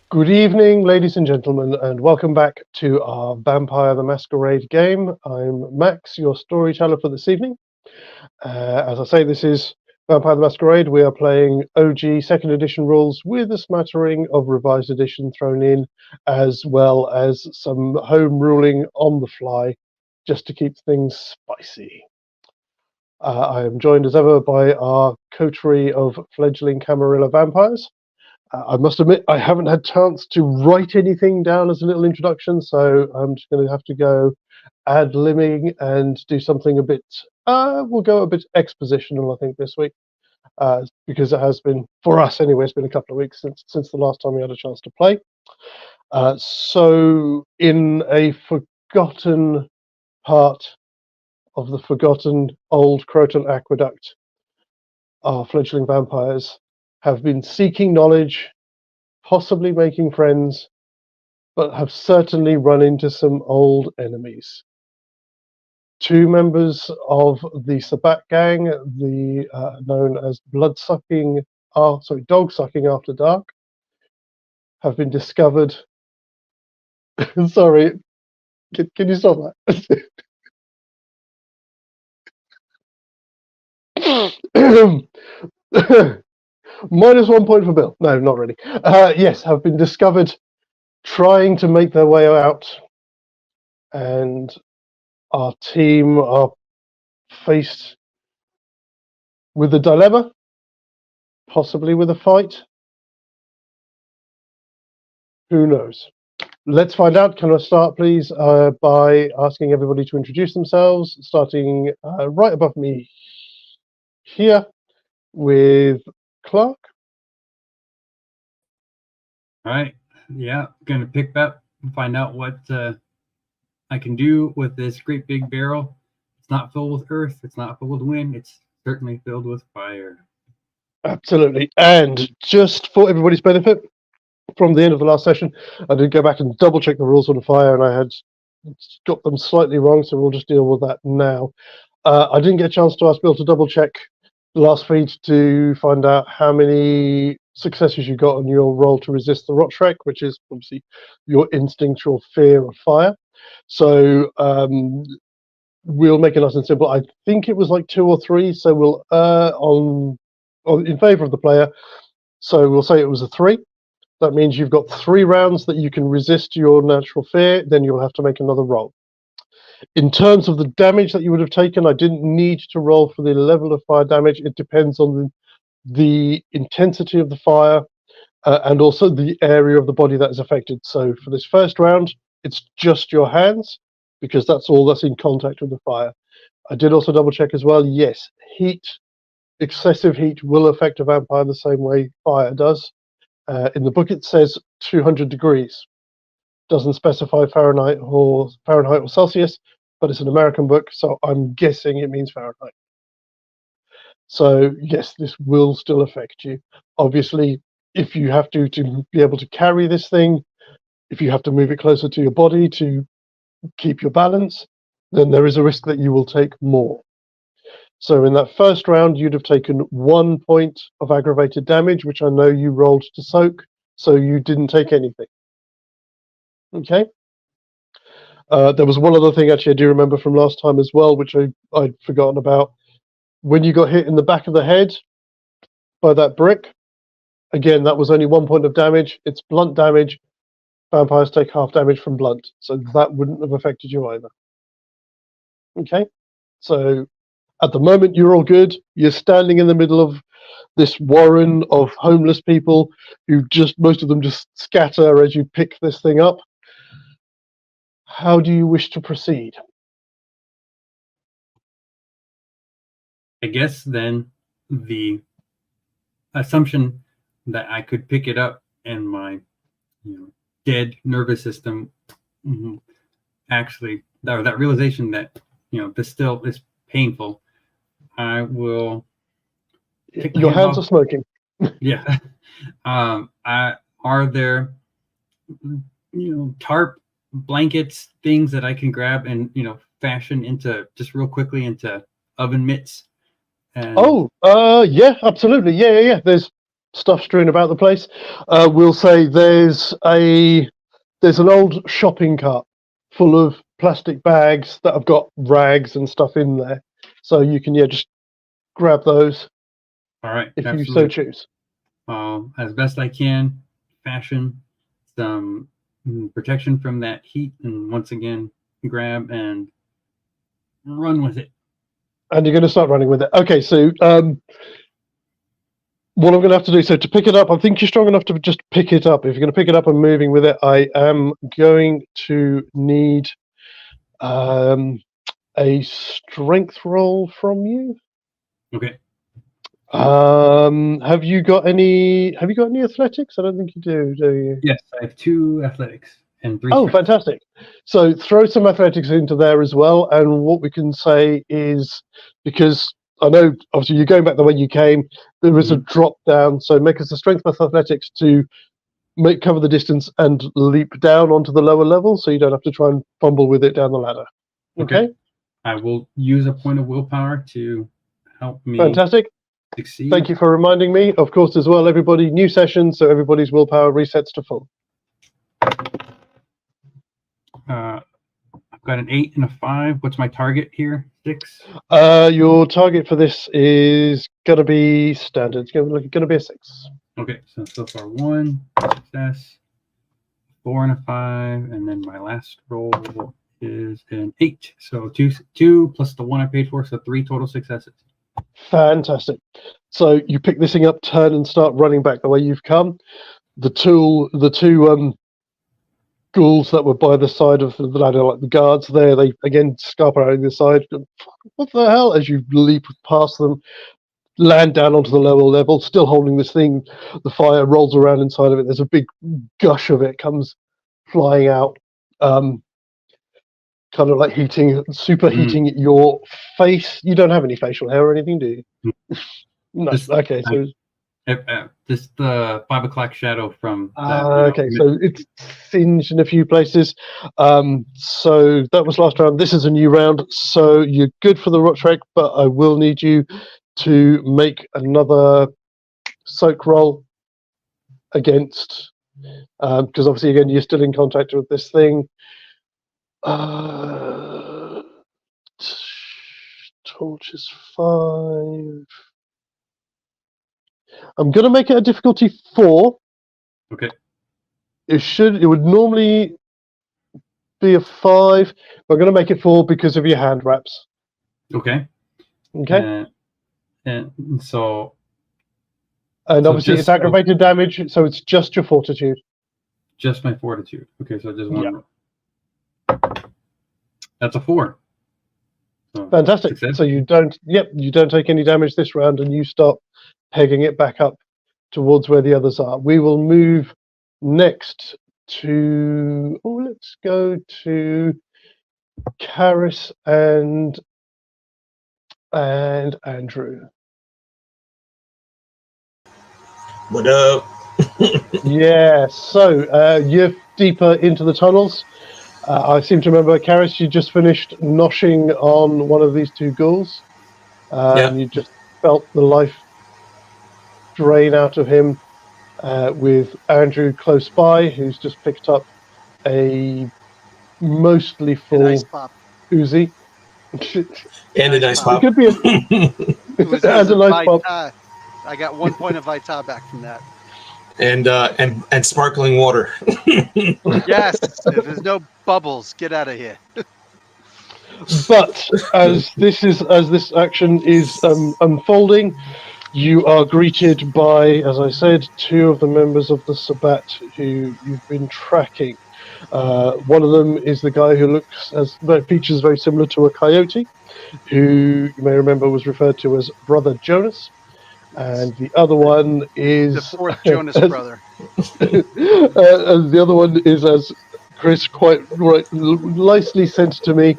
Good evening, ladies and gentlemen, and welcome back to our Vampire the Masquerade game. I'm Max, your storyteller for this evening. As I say, this is Vampire the Masquerade. We are playing OG second edition rules with a smattering of revised edition thrown in, as well as some home ruling on the fly, just to keep things spicy. I am joined as ever by our coterie of fledgling Camarilla vampires. I must admit, I haven't had chance to write anything down as a little introduction, so I'm just going to have to go ad-libbing and do something a bit, we'll go a bit expositional, I think, this week, because it has been, for us anyway, it's been a couple of weeks since the last time we had a chance to play. So in a forgotten part of the forgotten old Croton Aqueduct, our fledgling vampires have been seeking knowledge, possibly making friends, but have certainly run into some old enemies. Two members of the Sabat gang, known as dog sucking after dark, have been discovered. Sorry, can you stop that? Minus 1 point for Bill. No, not really. Yes, have been discovered trying to make their way out, and our team are faced with a dilemma, possibly with a fight. Who knows? Let's find out. Can I start, please, by asking everybody to introduce themselves, starting right above me here with Clark. All right. Yeah, going to pick up and find out what I can do with this great big barrel. It's not filled with earth. It's not filled with wind. It's certainly filled with fire. Absolutely. And just for everybody's benefit, from the end of the last session, I did go back and double check the rules on the fire, and I had got them slightly wrong, so we'll just deal with that now. I didn't get a chance to ask Bill to double check the last feed to find out how many successes you got on your roll to resist the rot shrek, which is obviously your instinctual fear of fire. So we'll make it nice and simple. I think it was like 2 or 3, so we'll on in favor of the player. So we'll say it was a 3. That means you've got 3 rounds that you can resist your natural fear, then you'll have to make another roll. In terms of the damage that you would have taken, I didn't need to roll for the level of fire damage. It depends on the intensity of the fire and also the area of the body that is affected. So for this first round, it's just your hands, because that's all that's in contact with the fire. I did also double check as well. Yes, excessive heat will affect a vampire the same way fire does. In the book, it says 200 degrees. Doesn't specify Fahrenheit or Celsius, but it's an American book, so I'm guessing it means Fahrenheit. So yes, this will still affect you. Obviously, if you have to be able to carry this thing, if you have to move it closer to your body to keep your balance, then there is a risk that you will take more. So in that first round, you'd have taken 1 point of aggravated damage, which I know you rolled to soak, so you didn't take anything. Okay. There was one other thing, actually, I do remember from last time as well, which I'd forgotten about. When you got hit in the back of the head by that brick, again, that was only 1 point of damage. It's blunt damage. Vampires take half damage from blunt, so that wouldn't have affected you either. Okay. So at the moment, you're all good. You're standing in the middle of this warren of homeless people who most of them just scatter as you pick this thing up. How do you wish to proceed? I guess then the assumption that I could pick it up and my dead nervous system actually, that realization that this still is painful, I will. Your hands are smoking. Yeah. Are there tarp blankets, things that I can grab and fashion into just real quickly into oven mitts? And... yeah, absolutely. Yeah. There's stuff strewn about the place. We'll say there's an old shopping cart full of plastic bags that have got rags and stuff in there, so you can just grab those. All right, if absolutely. you so choose. As best I can, fashion some protection from that heat, and once again, grab and run with it. And you're going to start running with it. Okay, so what I'm going to have to do, so to pick it up, I think you're strong enough to just pick it up. If you're going to pick it up and moving with it, I am going to need a strength roll from you. Okay. Have you got any athletics? I don't think you do you? Yes, I have 2 athletics and 3 Oh, strength. fantastic. So throw some athletics into there as well. And what we can say is, because I know obviously you're going back the way you came, there is a drop down. So make us a strength plus athletics to cover the distance and leap down onto the lower level, so you don't have to try and fumble with it down the ladder. Okay? I will use a point of willpower to help me Fantastic. succeed. Thank you for reminding me. Of course, as well, everybody, new session, so everybody's willpower resets to full. I've got an 8 and a 5. What's my target here? 6? Your target for this is going to be standard. It's going to be a 6. Okay, so far 1 success, 4 and a 5, and then my last roll is an 8. So 2 plus the 1 I paid for, so 3 total successes. Fantastic. So you pick this thing up, turn, and start running back the way you've come. The two ghouls that were by the side of the ladder, like the guards there, they again scarper out the side. What the hell? As you leap past them, land down onto the lower level, still holding this thing. The fire rolls around inside of it. There's a big gush of it comes flying out, kind of like superheating your face. You don't have any facial hair or anything, do you? No. Okay, so just the 5 o'clock shadow from. Okay, so it's singed in a few places. So that was last round. This is a new round, so you're good for the rock track, but I will need you to make another soak roll against, because obviously again you're still in contact with this thing. Torch is 5. I'm going to make it a difficulty 4. Okay. It would normally be a 5, but I'm going to make it 4 because of your hand wraps. Okay. Okay. And so. And obviously it's aggravated damage, so it's just your fortitude. Just my fortitude. Okay, so just 1 roll. That's a 4. So fantastic. success. So you don't take any damage this round, and you start pegging it back up towards where the others are. We will move next to let's go to Karis and Andrew. What up? Yeah, so you're deeper into the tunnels. I seem to remember, Karis, you just finished noshing on one of these 2 ghouls. And you just felt the life drain out of him, with Andrew close by, who's just picked up a mostly full Uzi. And a nice pop. It could be and a nice pop. I got 1 point of Vita back from that. And sparkling water. Yes, if there's no bubbles, get out of here. But as this action is unfolding, you are greeted by, as I said, 2 of the members of the Sabbat who you've been tracking. One of them is the guy who features very similar to a coyote, who you may remember was referred to as Brother Jonas. And the other one is the 4th Jonas brother. And the other one is, as Chris quite nicely sent to me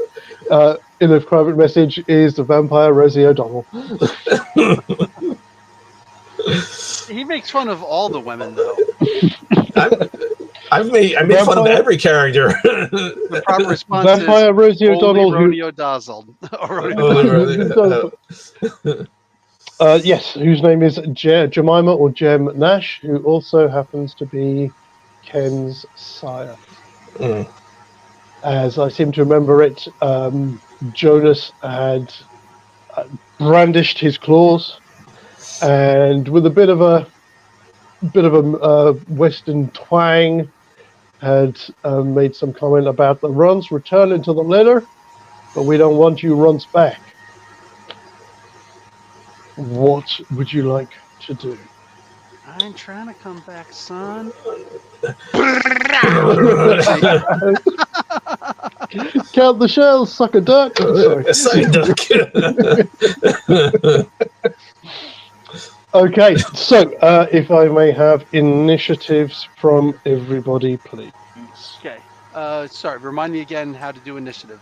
in a private message, is the vampire Rosie O'Donnell. He makes fun of all the women, though. I made fun of every character. The proper response vampire is Rosie O'Donnell. Rodeo Dazzled. Yes, whose name is Jemima or Jem Nash, who also happens to be Ken's sire. Mm. As I seem to remember it, Jonas had brandished his claws, and with a bit of a Western twang, had made some comment about the runs return into the litter, but we don't want you runs back. What would you like to do? I ain't trying to come back, son. Count the shells, suck a duck. Sorry. Okay, so if I may have initiatives from everybody, please. Okay. Sorry. Remind me again how to do initiative.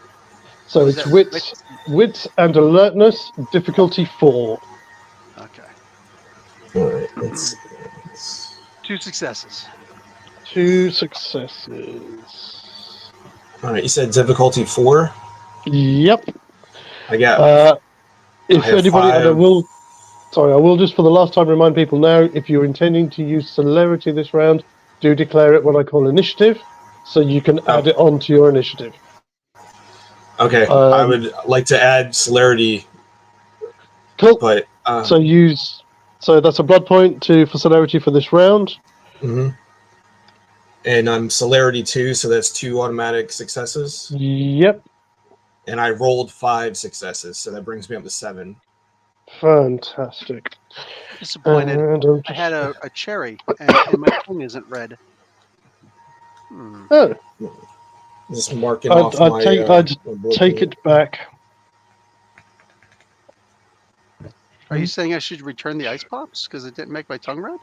So Was it's that wits and alertness, difficulty 4. Okay. All right, let's 2 successes. 2 successes. All right, you said difficulty 4. Yep. I got. If I have anybody, and I 5. will just for the last time remind people now, if you're intending to use celerity this round, do declare it when I call initiative, so you can add it on to your initiative. Okay, I would like to add celerity. Cool. But so that's a blood point for celerity for this round. Mm-hmm. And I'm celerity 2, so that's 2 automatic successes. Yep. And I rolled 5 successes, so that brings me up to 7. Fantastic. Disappointed. And I had a cherry, and my tongue isn't red. Oh. Just marking off my. I'd take it back. Are you saying I should return the ice pops because it didn't make my tongue red?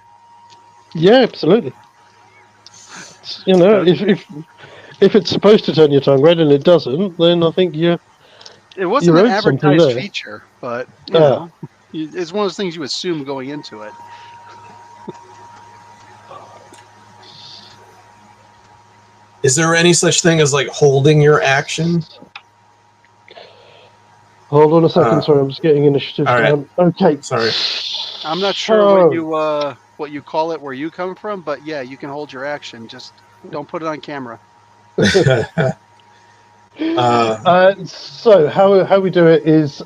Yeah, absolutely. You know, if it's supposed to turn your tongue red and it doesn't, then I think it wasn't you an owed something advertised there. feature, but you know, it's one of those things you assume going into it. Is there any such thing as like holding your action? Hold on a second, sorry, I'm just getting initiative down. Okay. Sorry. I'm not sure what you call it where you come from, but yeah, you can hold your action. Just don't put it on camera. So how we do it is,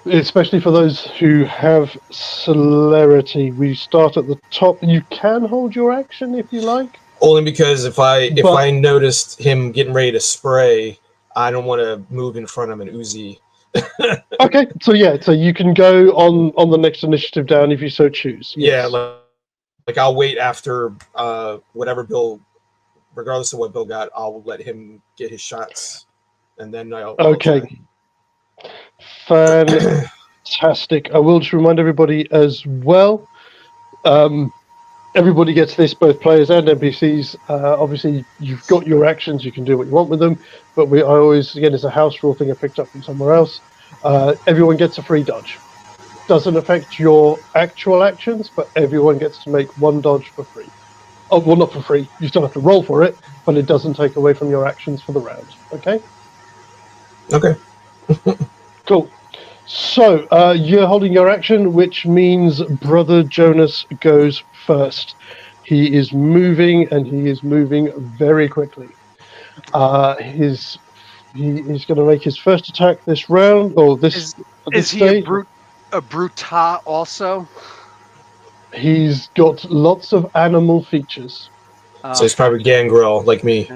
especially for those who have celerity, we start at the top. You can hold your action if you like. Only because if I noticed him getting ready to spray, I don't want to move in front of an Uzi. Okay, so you can go on the next initiative down if you so choose. Yes. Yeah, like I'll wait after whatever Bill, regardless of what Bill got, I'll let him get his shots, and then I'll. Okay. Fantastic. I will just remind everybody as well. Everybody gets this, both players and NPCs. Obviously, you've got your actions; you can do what you want with them. But I always, again, it's a house rule thing I picked up from somewhere else. Everyone gets a free dodge. Doesn't affect your actual actions, but everyone gets to make 1 dodge for free. Oh, well, not for free. You still have to roll for it, but it doesn't take away from your actions for the round. Okay? Okay. Cool. So, you're holding your action, which means Brother Jonas goes first. He is moving, and he is moving very quickly. He is going to make his first attack this round, or this. Is he a bruta also? He's got lots of animal features. So he's probably gangrel like me.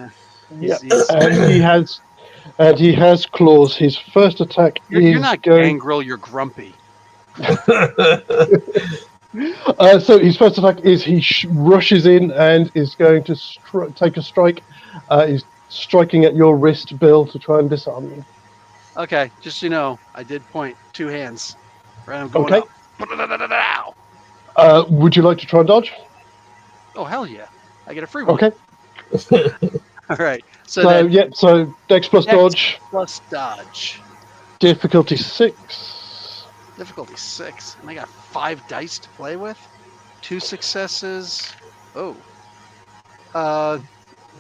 Yeah, and he has claws. His first attack You're not gangrel, you're grumpy. So his first attack is he rushes in and is going to take a strike. He's striking at your wrist, Bill, to try and disarm you. Okay, just so you know, I did point 2 hands. Right, I'm going up. Would you like to try and dodge? Oh, hell yeah. I get a free one. Okay. All right. So Dex plus dodge. Plus dodge. Difficulty 6. Difficulty 6. And I got 5 dice to play with. 2 successes. Oh.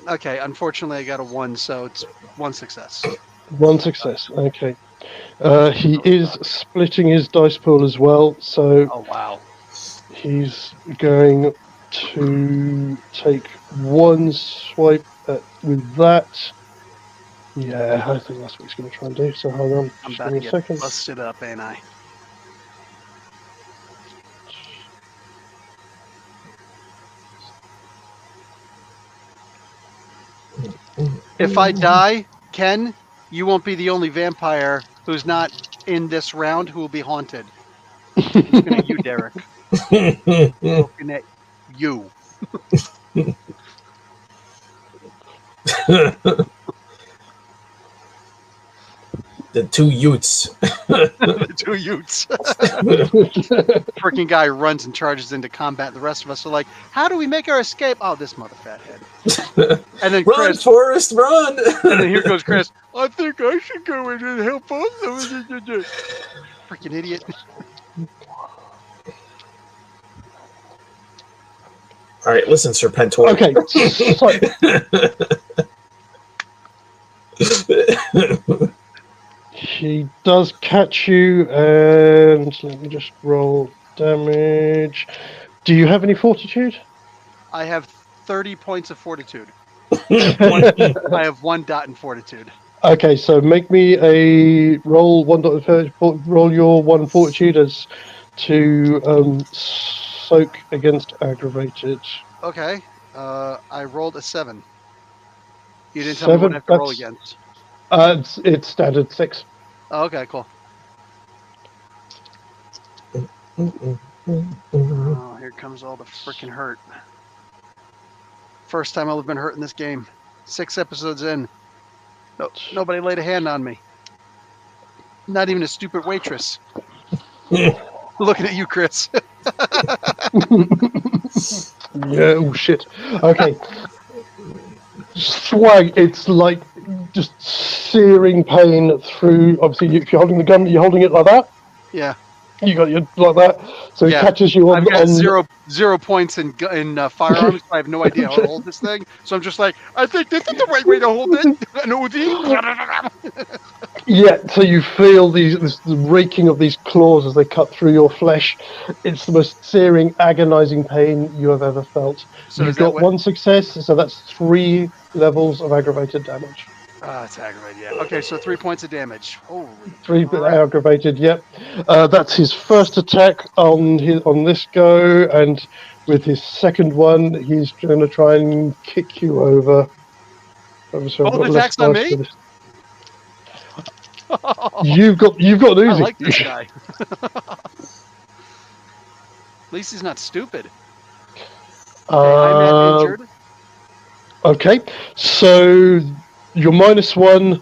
Okay, unfortunately I got a 1, so it's 1 success. 1 success. Okay. He is splitting his dice pool as well, so Oh wow. he's going to take one swipe with that. Yeah, I think that's what he's going to try and do. So hold on, I'm just about give to me a get second. busted up, ain't I? If I die, Ken, you won't be the only vampire who's not in this round who will be haunted. I'm looking at you, Derek. Looking at you. The two Utes. The two Utes. Freaking guy runs and charges into combat. The rest of us are like, how do we make our escape? Oh, this mother fathead. And then Run, Chris, Forrest, run! and then here goes Chris. I think I should go in and help both of us. Freaking idiot. All right, listen, Serpentor. Okay, so he does catch you, and let me just roll damage. Do you have any fortitude? I have 30 points of fortitude. I have one dot in fortitude. Okay, so make me a roll roll your one fortitude as to soak against aggravated. Okay. I rolled a 7. You didn't tell me what I have to roll against. It's standard 6. Oh, okay, cool. Oh, here comes all the freaking hurt. First time I've been hurt in this game. 6 episodes in. No, nobody laid a hand on me. Not even a stupid waitress. Looking at you, Chris. Yeah, oh shit. Okay. Swag, it's like just searing pain through. Obviously, if you're holding the gun, you're holding it like that. Yeah. You got your like that. So it Yeah. catches you on. I've got zero points in firearms. I have no idea how to hold this thing. So I'm just like, I think this is the right way to hold it. An Uzi. Yeah, so you feel this raking of these claws as they cut through your flesh. It's the most searing, agonizing pain you have ever felt. So You've got one success, so that's 3 levels of aggravated damage. Ah, it's aggravated, yeah. Okay, so 3 points of damage. Holy 3 crap. aggravated, yep. That's his first attack on this go, and with his second one, he's going to try and kick you over. Obviously, I've Both got less attacks on dice me? for this. You've got an Uzi. I like this guy. At least he's not stupid. Okay, I'm at injured. Okay, so your -1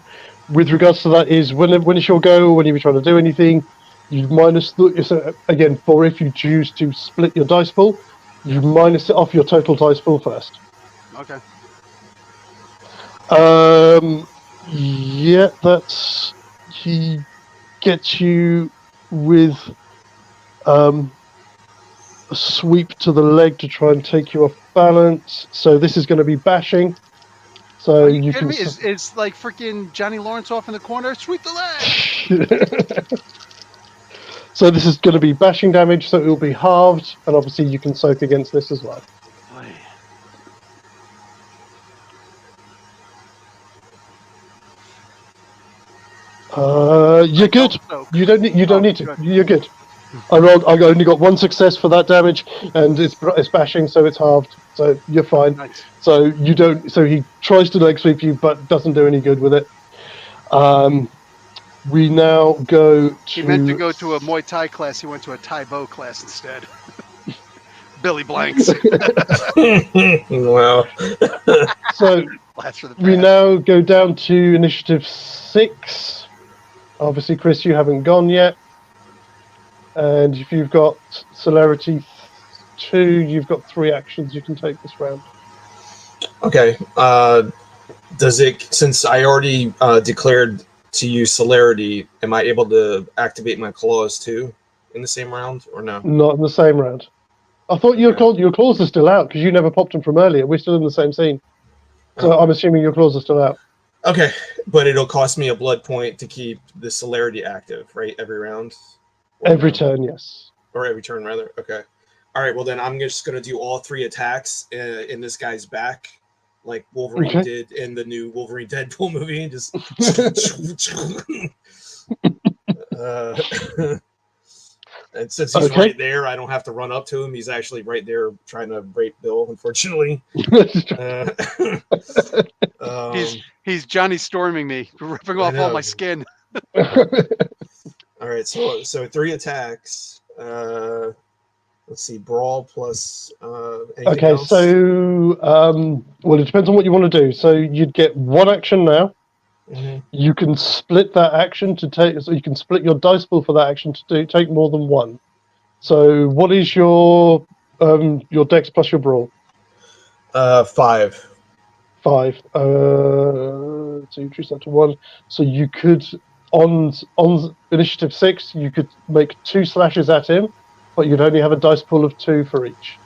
with regards to that is when it's your go, when you're trying to do anything, you minus so again, for if you choose to split your dice pool, you minus it off your total dice pool first. Okay. Yeah, that's he gets you with a sweep to the leg to try and take you off balance. So this is going to be bashing. So Are you can kidding me? It's like freaking Johnny Lawrence off in the corner. Sweep the leg. So this is going to be bashing damage, so it will be halved, and obviously you can soak against this as well. You're good. You don't need to. Good. You're good. I only got 1 success for that damage, and it's bashing, so it's halved. So you're fine. Nice. So you don't. So he tries to leg sweep you, but doesn't do any good with it. We now go to. He meant to go to a Muay Thai class. He went to a Tai Bo class instead. Billy Blanks. Wow. So we now go down to initiative 6. Obviously, Chris, you haven't gone yet. And if you've got celerity 2, you've got 3 actions you can take this round. Okay. Does it, since I already declared to use celerity, am I able to activate my claws too in the same round, or no? Not in the same round. I thought your claws are still out because you never popped them from earlier. We're still in the same scene. So I'm assuming your claws are still out. Okay, but it'll cost me a blood point to keep the celerity active, right? Every round? Or Every no? turn, yes. Or every turn, rather. Okay. All right, well, then I'm just going to do all 3 attacks in this guy's back, like Wolverine did in the new Wolverine Deadpool movie. And just... and since he's right there, I don't have to run up to him. He's actually right there trying to rape Bill, unfortunately. He's Johnny Storming me, ripping off all my skin. All right, so 3 attacks. Let's see, brawl plus anything else? So well, it depends on what you want to do. So you'd get 1 action now. Mm-hmm. You can split that action to take. So you can split your dice pool for that action to take more than 1. So what is your dex plus your brawl? 5. 5. So you increase that to 1. So you could on initiative 6, you could make 2 slashes at him, but you'd only have a dice pool of 2 for each.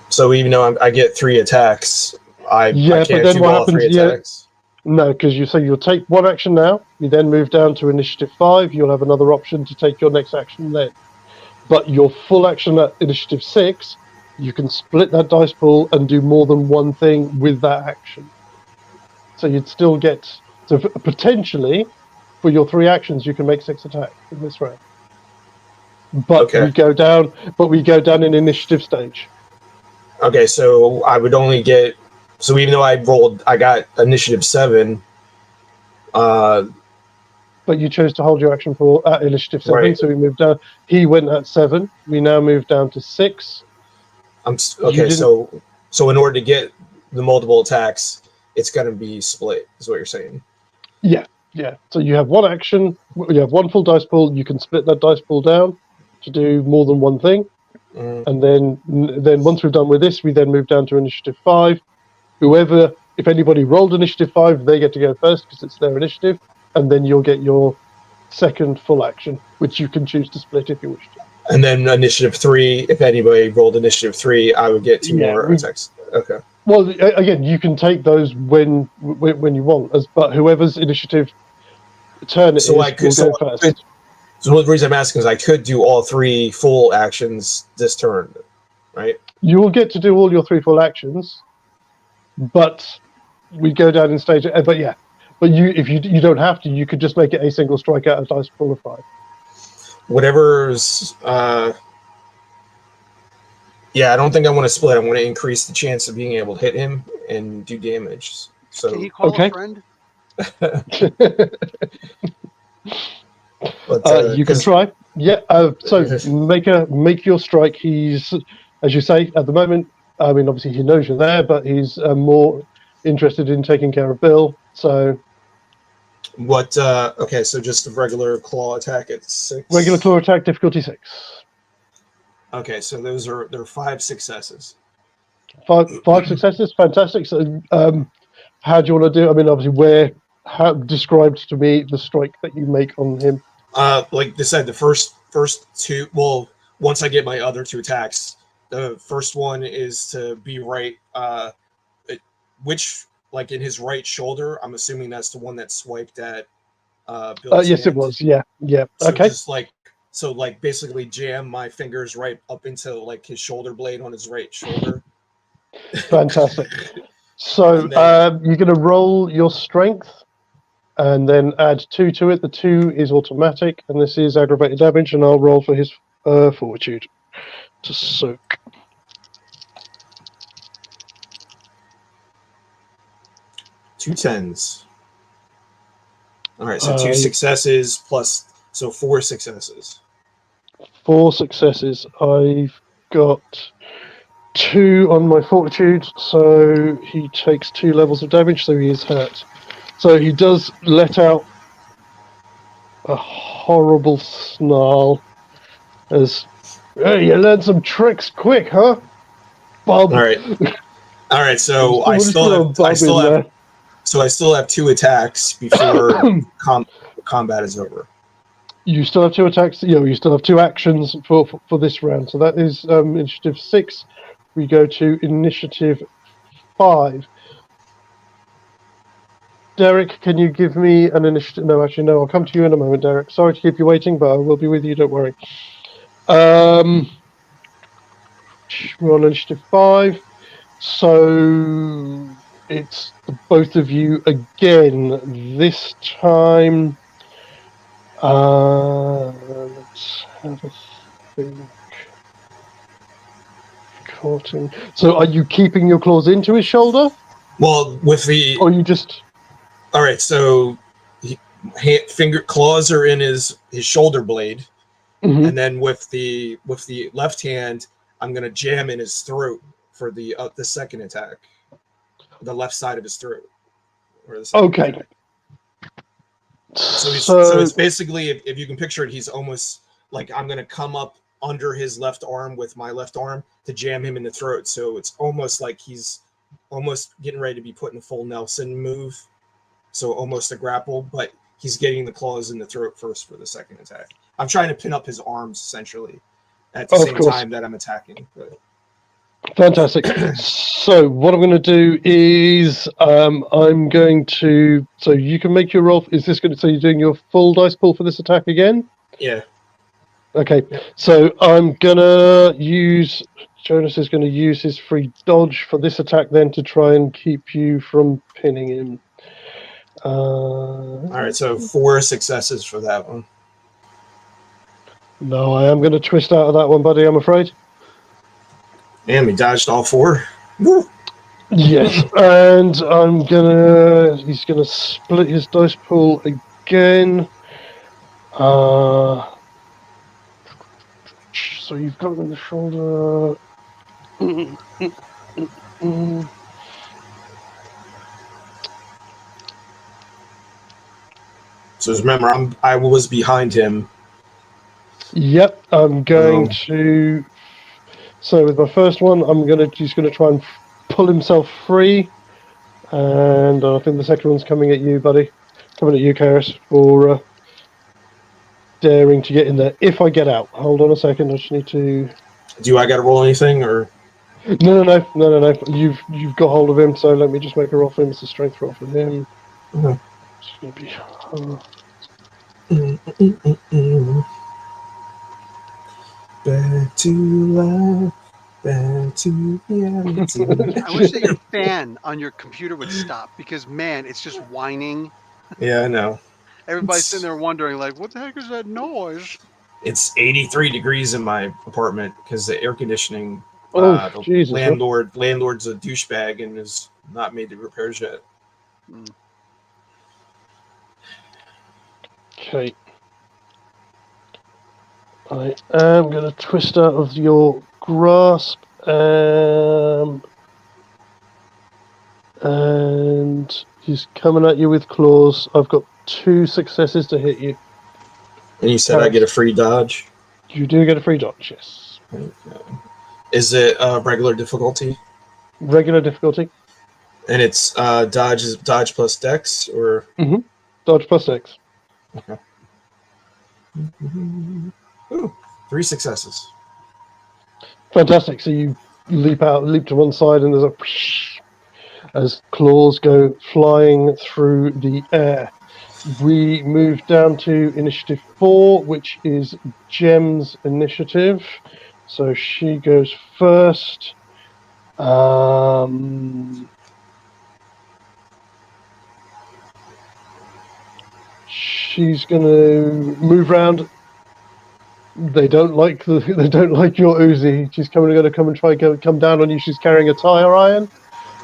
So even though I get 3 attacks, I can't but then do what all happens? 3 attacks. No, because you'll take 1 action now. You then move down to initiative 5. You'll have another option to take your next action then. But your full action at initiative 6, you can split that dice pool and do more than 1 thing with that action. So you'd still get... So potentially, for your 3 actions, you can make 6 attacks in this round. But we go down in initiative stage. Okay, so I would only get... So even though I got initiative 7... But you chose to hold your action for at initiative 7, right. So we moved down. He went at 7. We now move down to 6. So in order to get the multiple attacks, it's going to be split, is what you're saying. Yeah. So you have 1 action. You have 1 full dice pool. You can split that dice pool down to do more than 1 thing. And then once we've done with this, we then move down to initiative 5. If anybody rolled initiative 5, they get to go first because it's their initiative. And then you'll get your second full action, which you can choose to split if you wish to. And then initiative 3, if anybody rolled initiative 3, I would get 2 more attacks. Okay. Well, again, you can take those when you want, but whoever's initiative turn it will go first. So the reason I'm asking is I could do all 3 full actions this turn, right? You will get to do all your 3 full actions, but we go down in stage. But yeah. But if you don't have to, you could just make it a single strike out of dice pool of 5. Whatever's... I don't think I want to split. I want to increase the chance of being able to hit him and do damage. So can he call a friend? But, you can try. Yeah. So make your strike. He's, as you say, at the moment. I mean, obviously he knows you're there, but he's more interested in taking care of Bill. So. What? Okay, so just a regular claw attack at 6. Regular claw attack, difficulty 6. Okay, so they're 5 successes. 5 successes, fantastic. So, how do you want to do? I mean, obviously, describe to me the strike that you make on him. Like I said, the first 2. Well, once I get my other 2 attacks, the first one is to be right. Which. Like in his right shoulder, I'm assuming that's the one that swiped at Bill's yes, hand. it was. Yeah. So okay. Just basically jam my fingers right up into like his shoulder blade on his right shoulder. Fantastic. So you're going to roll your strength, and then add 2 to it. The 2 is automatic, and this is aggravated damage. And I'll roll for his fortitude to soak. 2 10s. All right, so 2 successes plus, so 4 successes. 4 successes. I've got 2 on my fortitude, so he takes 2 levels of damage, so he is hurt. So he does let out a horrible snarl as, hey, you learned some tricks quick, huh, Bob? All right. So I still have 2 attacks before combat is over. You still have 2 attacks. You still have 2 actions for this round. So that is initiative 6. We go to initiative 5. Derek, can you give me an initiative? No, actually, no. I'll come to you in a moment, Derek. Sorry to keep you waiting, but I will be with you. Don't worry. We're on initiative 5, so it's the both of you again. This time, let's have a think. Courting. So, are you keeping your claws into his shoulder, Well, with the or you just? all right, so claws are in his shoulder blade, Mhm. and then with the left hand, I'm gonna jam in his throat for the second attack, the left side of his throat. Or the second Okay. attack. So it's basically, if you can picture it, he's almost like I'm gonna come up under his left arm with my left arm to jam him in the throat. So it's almost like he's almost getting ready to be put in a full Nelson move. So almost a grapple, but he's getting the claws in the throat first for the second attack. I'm trying to pin up his arms essentially at the same time that I'm attacking. But... Fantastic. So what I'm going to do is I'm going to. So you can make your roll. Is this going to? So you're doing your full dice pool for this attack again? Yeah. Okay. Yep. So I'm gonna use. Jonas is going to use his free dodge for this attack then to try and keep you from pinning him. All right. So 4 successes for that one. No, I am going to twist out of that one, buddy. I'm afraid. And we dodged all 4. Woo! Yes, and he's gonna split his dice pool again. So you've got him in the shoulder. So remember, I was behind him. Yep, I'm going to. So with my first one, he's gonna try and pull himself free, and I think the second one's coming at you, buddy. Coming at you, Karis, for daring to get in there. If I get out, hold on a second. I just need to. Do I got to roll anything or? No. You've got hold of him, so let me just make a roll for him. It's a strength roll for him. Mm-hmm. It's gonna be. Back to life, back to reality. I wish that your fan on your computer would stop because, man, it's just whining. Yeah, I know. Everybody's sitting there wondering, like, what the heck is that noise? It's 83 degrees in my apartment because the air conditioning. Jesus! Landlord's a douchebag and has not made the repairs yet. Okay. I am going to twist out of your grasp, and he's coming at you with claws. I've got 2 successes to hit you. And you said I get a free dodge? You do get a free dodge, yes. Okay. Is it regular difficulty? Regular difficulty. And it's dodge plus dex, or? Mm-hmm. Dodge plus dex. Okay. Ooh, 3 successes. Fantastic. So you leap to one side, and there's a as claws go flying through the air. We move down to initiative 4, which is Gem's initiative. So she goes first. She's going to move round. They don't like your Uzi. She's going to come and come down on you. She's carrying a tire iron.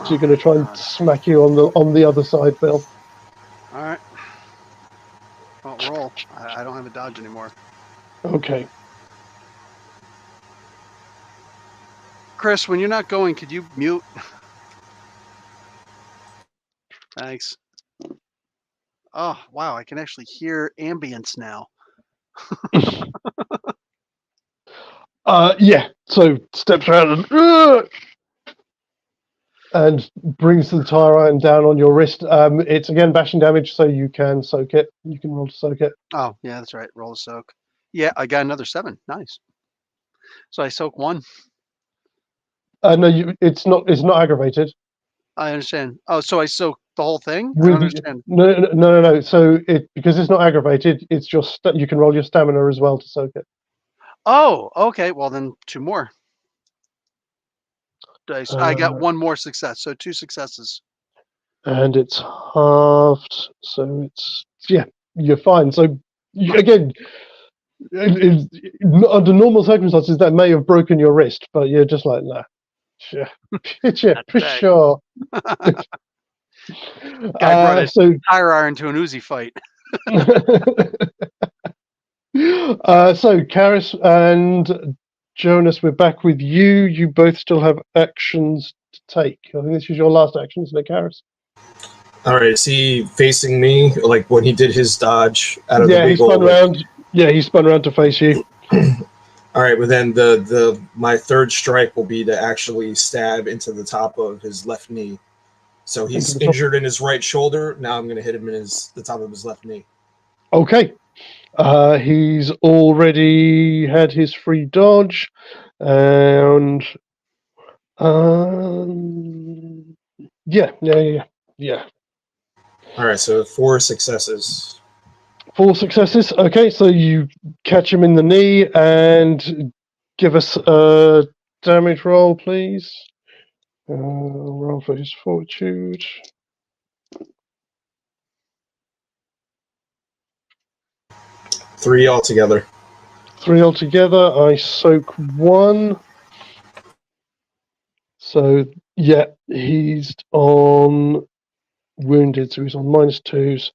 She's going to try and smack you on the other side, Phil. All right. Well, roll. I don't have a dodge anymore. Okay. Chris, when you're not going, could you mute? Thanks. Oh, wow. I can actually hear ambience now. Yeah. So steps around and brings the tire iron down on your wrist. It's again bashing damage, so you can soak it. You can roll to soak it. Oh, yeah, that's right. Roll a soak. Yeah, I got another 7. Nice. So I soak 1. No, it's not aggravated. I understand. Oh, so I soak the whole thing? I don't Wounded. understand. No. So because it's not aggravated, it's just you can roll your stamina as well to soak it. Oh, okay. Well, then 2 more dice. I got Uh, 1 more success, so 2 successes. and it's halved, so it's you're fine. So again, under normal circumstances, that may have broken your wrist, but you're just like, nah, yeah, for Dang. sure. Guy brought a So tire iron to an Uzi fight. so Karis and Jonas, we're back with you. You both still have actions to take. I think this is your last action, isn't it, Karis? All right, is he facing me like when he did his dodge out of the Yeah, he big spun old? around. Yeah, he spun around to face you. All right, but then the my third strike will be to actually stab into the top of his left knee. So he's Into the top. injured in his right shoulder. Now I'm going to hit him in the top of his left knee. Okay. He's already had his free dodge, and yeah. All right, so 4 successes. 4 successes. Okay, so you catch him in the knee and give us a damage roll, please. Roll for his fortitude. 3 altogether. 3 altogether. I soak 1. So yeah, he's on wounded, so he's on -2s.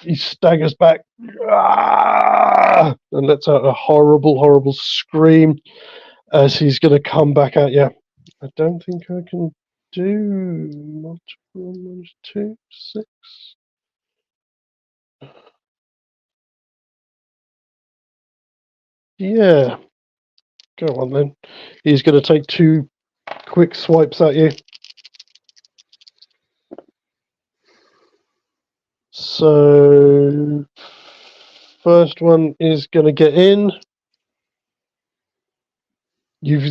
He staggers back and lets out a horrible scream as he's going to come back at you. I don't think I can do multiple -2, 6. Yeah, go on then. He's going to take 2 quick swipes at you. So first one is going to get in.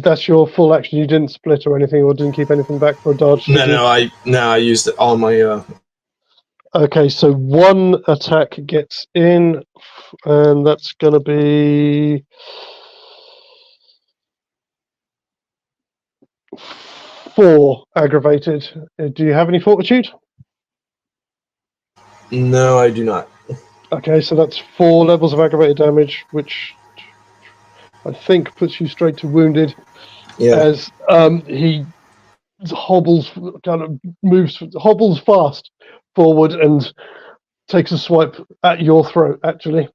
That's your full action. You didn't split or anything, or didn't keep anything back for a dodge. did you? I used all my. Okay, so 1 attack gets in, and that's going to be 4 aggravated. Do you have any fortitude? No, I do not. Okay, so that's 4 levels of aggravated damage, which I think puts you straight to wounded. Yeah. As he hobbles fast forward and takes a swipe at your throat, actually.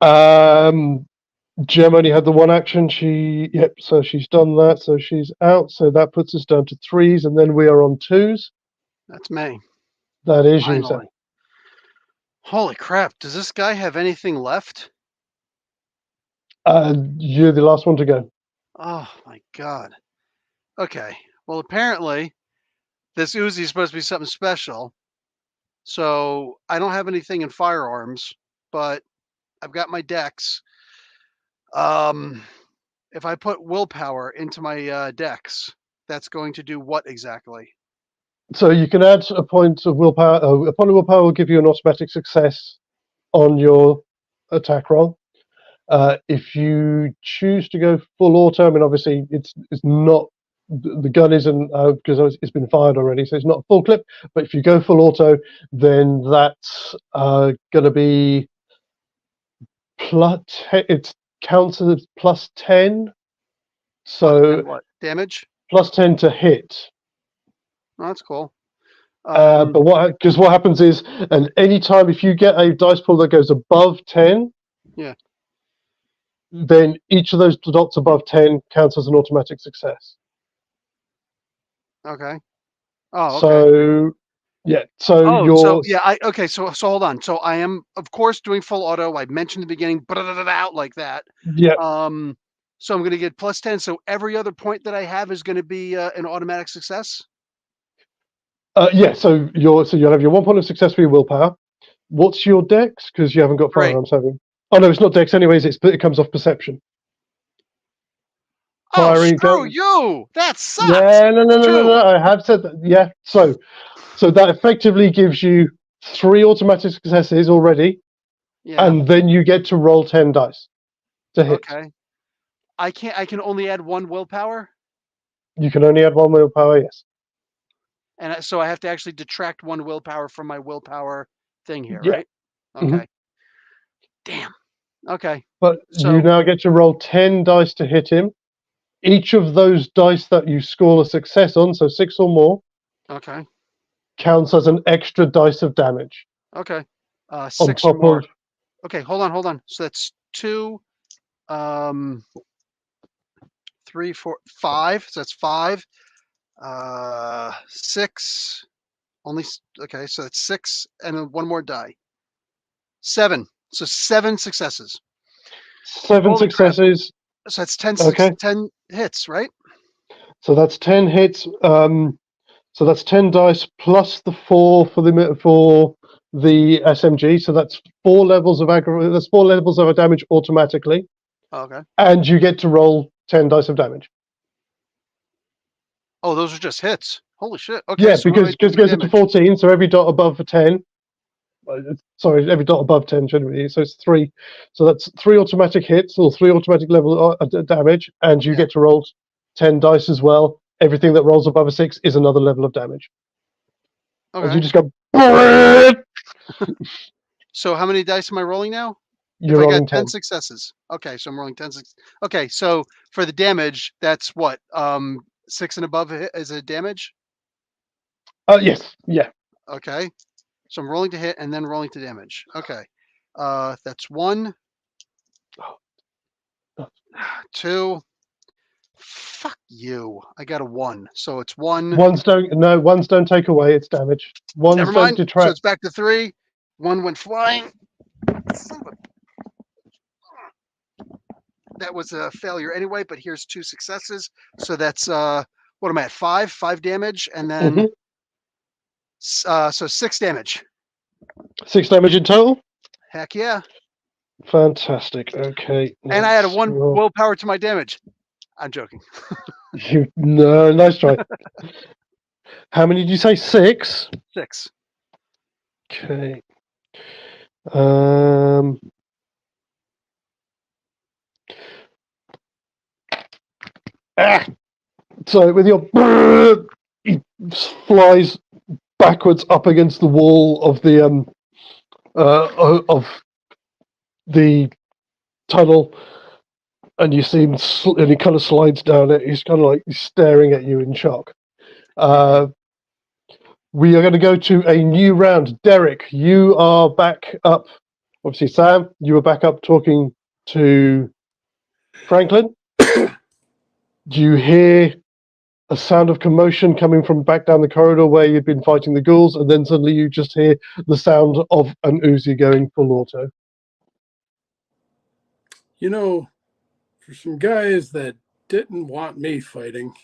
Gem only had the 1 action. So she's done that, so she's out. So that puts us down to 3s, and then we are on 2s. That's me. That is you, sir. Finally. Holy crap! Does this guy have anything left? You're the last one to go. Oh my god. Okay. Well, apparently, this Uzi is supposed to be something special. So I don't have anything in firearms, but I've got my dex. If I put willpower into my dex, that's going to do what exactly? So you can add a point of willpower. A point of willpower will give you an automatic success on your attack roll. If you choose to go full auto, I mean, obviously it's not, the gun isn't, because it's been fired already, so it's not full clip. But if you go full auto, then that's going to be it counts as +10. So What damage? +10 to hit. Oh, that's cool. But what happens is, and anytime if you get a dice pool that goes above 10, yeah, then each of those dots above 10 counts as an automatic success. Okay. Oh, okay. So yeah, so you're so yeah, okay. So hold on. So I am, of course, doing full auto. I mentioned in the beginning, out like that. yeah. So I'm going to get +10. So every other point that I have is going to be an automatic success. Yeah. So you'll have your 1 point of success for your willpower. What's your dex? Because you haven't got firearms, have you? Oh no, it's not dex. Anyways, it comes off perception. Oh, firing screw gun. you! That sucks. Yeah, no. Two. I have said that. Yeah, so that effectively gives you 3 automatic successes already, Yeah. and then you get to roll 10 dice to hit. Okay. I can only add 1 willpower, You can only add 1 willpower. Yes. and so I have to actually detract 1 willpower from my willpower thing here, Yeah. right? Mhm. Okay. Damn. Okay. But you So now get to roll 10 dice to hit him. Each of those dice that you score a success on, so 6 or more, okay. counts as an extra dice of damage Okay. on 6 top more. of. Okay, hold on. So that's 2, 3, 4, 5. So that's 5. 6. Okay. So that's 6, and then 1 more die. 7. So 7 successes. 7 Holy crap. successes. So that's 10 Okay. 10 hits, right? So that's 10 hits. So that's 10 dice plus the 4 for the SMG. So that's 4 levels of That's 4 levels of damage automatically, Okay. and you get to roll 10 dice of damage. Oh, those are just hits. Holy shit. Okay. Yeah, So what do I because do it for goes up to damage? 14. So every dot above a 10. Sorry, every dot above 10 generally. So it's 3. So that's 3 automatic hits or 3 automatic level damage, and you Yeah. get to roll 10 dice as well. Everything that rolls above a 6 is another level of damage. As you Okay. just go, So how many dice am I rolling now? you're If I got rolling 10 10. successes. Okay, so I'm rolling 10 Okay, so for the damage, that's what? 6 and above is a damage? Yes, yeah. Okay. So I'm rolling to hit and then rolling to damage. Okay. That's 1, 2. Fuck you. I got a 1. So it's 1. Ones don't take away. It's damage. Ones Never don't mind. So detract. it's back to 3. 1 went flying. Son of a- That was a failure anyway, but here's 2 successes. So that's what am I at? 5? 5 damage, and then Mhm. so 6 damage. 6 damage in total. Heck yeah. Fantastic. Okay. And I had a let's 1 roll. willpower to my damage. I'm joking. No, nice try. How many did you say? 6. 6. Okay. Um. Ah. So with your, he flies backwards up against the wall of the tunnel, and you see him, and he kind of slides down it. He's kind of like staring at you in shock. We are going to go to a new round. Derek, you are back up. Obviously, Sam, you were back up talking to Franklin. Do you hear a sound of commotion coming from back down the corridor where you'd been fighting the ghouls, and then suddenly you just hear the sound of an Uzi going full auto? You know, for some guys that didn't want me fighting,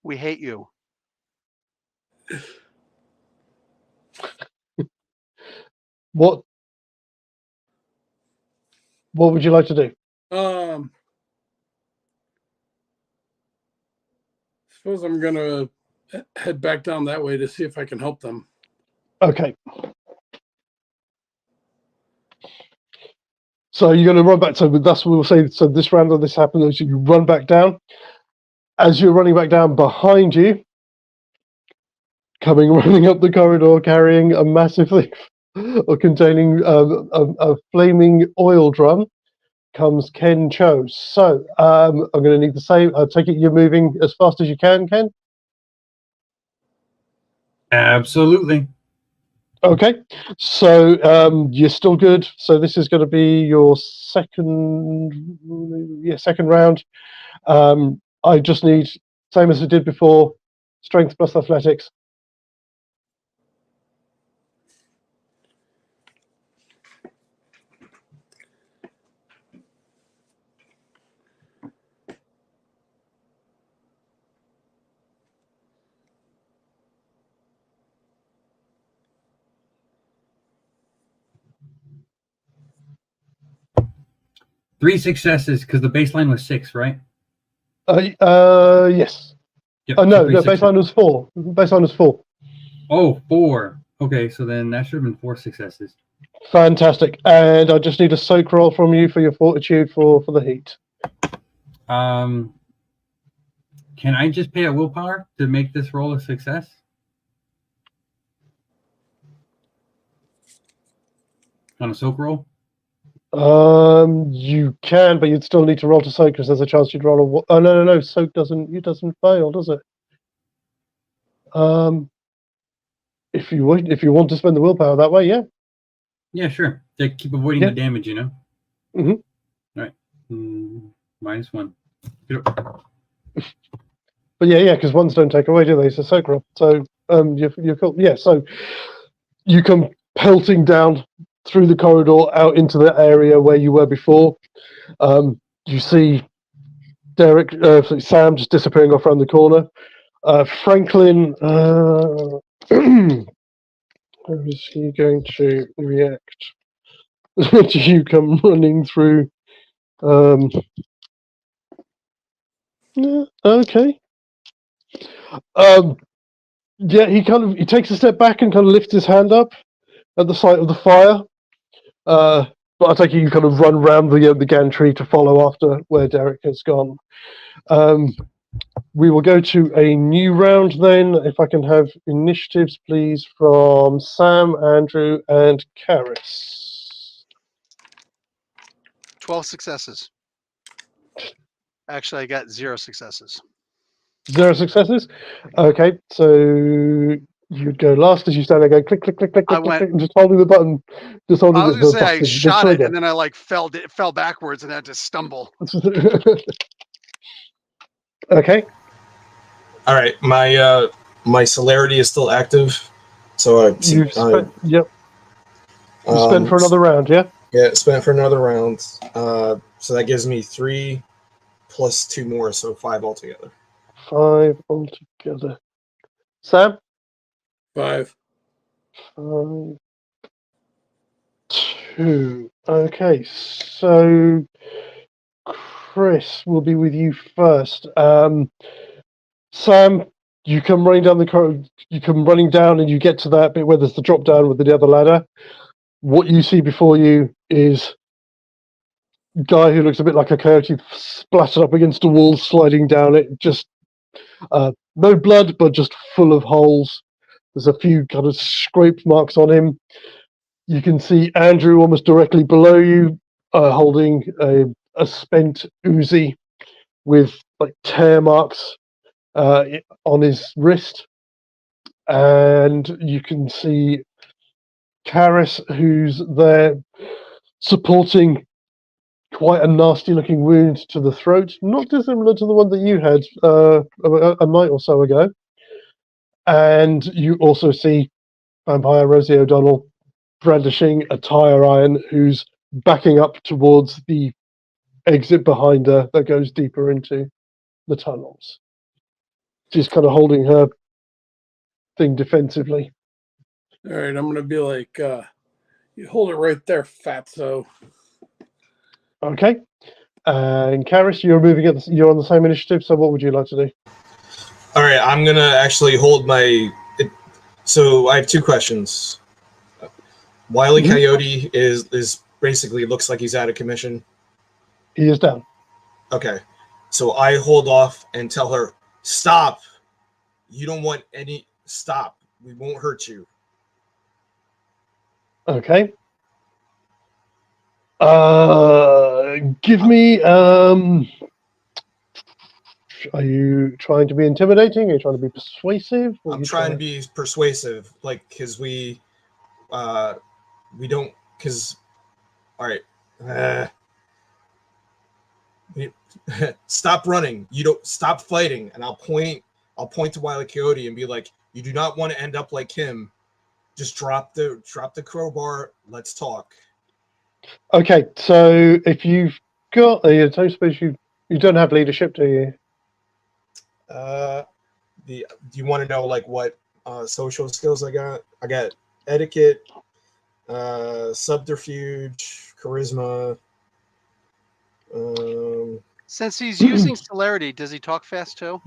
We hate you. What would you like to do? suppose I'm gonna head back down that way to see if I can help them. Okay. So you're going to run back. So that's what we'll say. So this round of this happens. So you run back down. As you're running back down, behind you, running up the corridor, carrying a massive thing or containing a flaming oil drum, comes Ken Cho. So I'm going to need the same. I take it you're moving as fast as you can, Ken? Absolutely. Okay. So you're still good. So this is going to be your second round. I just need, same as I did before, strength plus athletics. 3 successes because the baseline was 6, right? Yes. Yep, Oh, so no, 3 no, success- baseline was 4. Baseline was 4. Oh, 4. Okay, so then that should have been 4 successes. Fantastic. And I just need a soak roll from you for your fortitude for the heat. Can I just pay a willpower to make this roll a success? On a soak roll? You can, but you'd still need to roll to soak because there's a chance you'd roll a. Oh no! Soak doesn't fail, does it? If you want to spend the willpower that way, yeah. Yeah, sure. To keep avoiding Yeah. the damage, you know? Mhm. All right. -1. But yeah, because ones don't take away, do they? It's a soak roll. So you're cool. Yeah. So you come pelting down through the corridor out into the area where you were before. You see Derek, Sam just disappearing off around the corner. Franklin, how is he going to react to you come running through? Yeah, okay. Yeah, he takes a step back and kind of lifts his hand up at the sight of the fire. But I take it you kind of run round the gantry to follow after where Derek has gone. We will go to a new round then. If I can have initiatives, please, from Sam, Andrew, and Karis. 12 successes. Actually, I got 0 successes. 0 successes. Okay, so you'd go last as you stand there going click, click, click, click, I click, click, went- click, and just holding the button. Just holding I was the going to say I button, the shot it trigger. and then I like fell backwards and had to stumble. Okay. All right, my celerity is still active, so You've spent, yep. You spent for um, another round, yeah? Yeah, spent for another round. So that gives me 3 plus 2 more, so 5 altogether. 5 altogether. Sam? 5. 5, 2. Okay, so Chris will be with you first. Sam, you come running down the corridor. You come running down, and you get to that bit where there's the drop down with the other ladder. What you see before you is a guy who looks a bit like a coyote splattered up against a wall, sliding down it. Just no blood, but just full of holes. There's a few kind of scrape marks on him. You can see Andrew almost directly below you, holding a spent Uzi with like tear marks on his wrist. And you can see Karis, who's there supporting quite a nasty looking wound to the throat, not dissimilar to the one that you had a night or so ago. And you also see Vampire Rosie O'Donnell brandishing a tire iron, who's backing up towards the exit behind her that goes deeper into the tunnels. She's kind of holding her thing defensively. All right, I'm going to be like, you hold it right there, fatso. Okay. And Karis, you're you're on the same initiative, so what would you like to do? All right, I'm gonna actually hold my. So I have 2 questions. Wile E. Coyote is basically looks like he's out of commission. He is down. Okay, so I hold off and tell her, stop. You don't want any. Stop. We won't hurt you. Okay. Give me. Are you trying to be intimidating? Are you trying to be persuasive? What are I'm you trying to be persuasive, like, because we don't, because, all right, stop running. You don't stop fighting, and I'll point to Wile E. Coyote and be like, you do not want to end up like him. Just drop the crowbar. Let's talk. Okay, so if you've got, I don't suppose you don't have leadership, do you? Do you want to know like what social skills I got? I got etiquette, subterfuge, charisma. Since he's using celerity, does he talk fast too?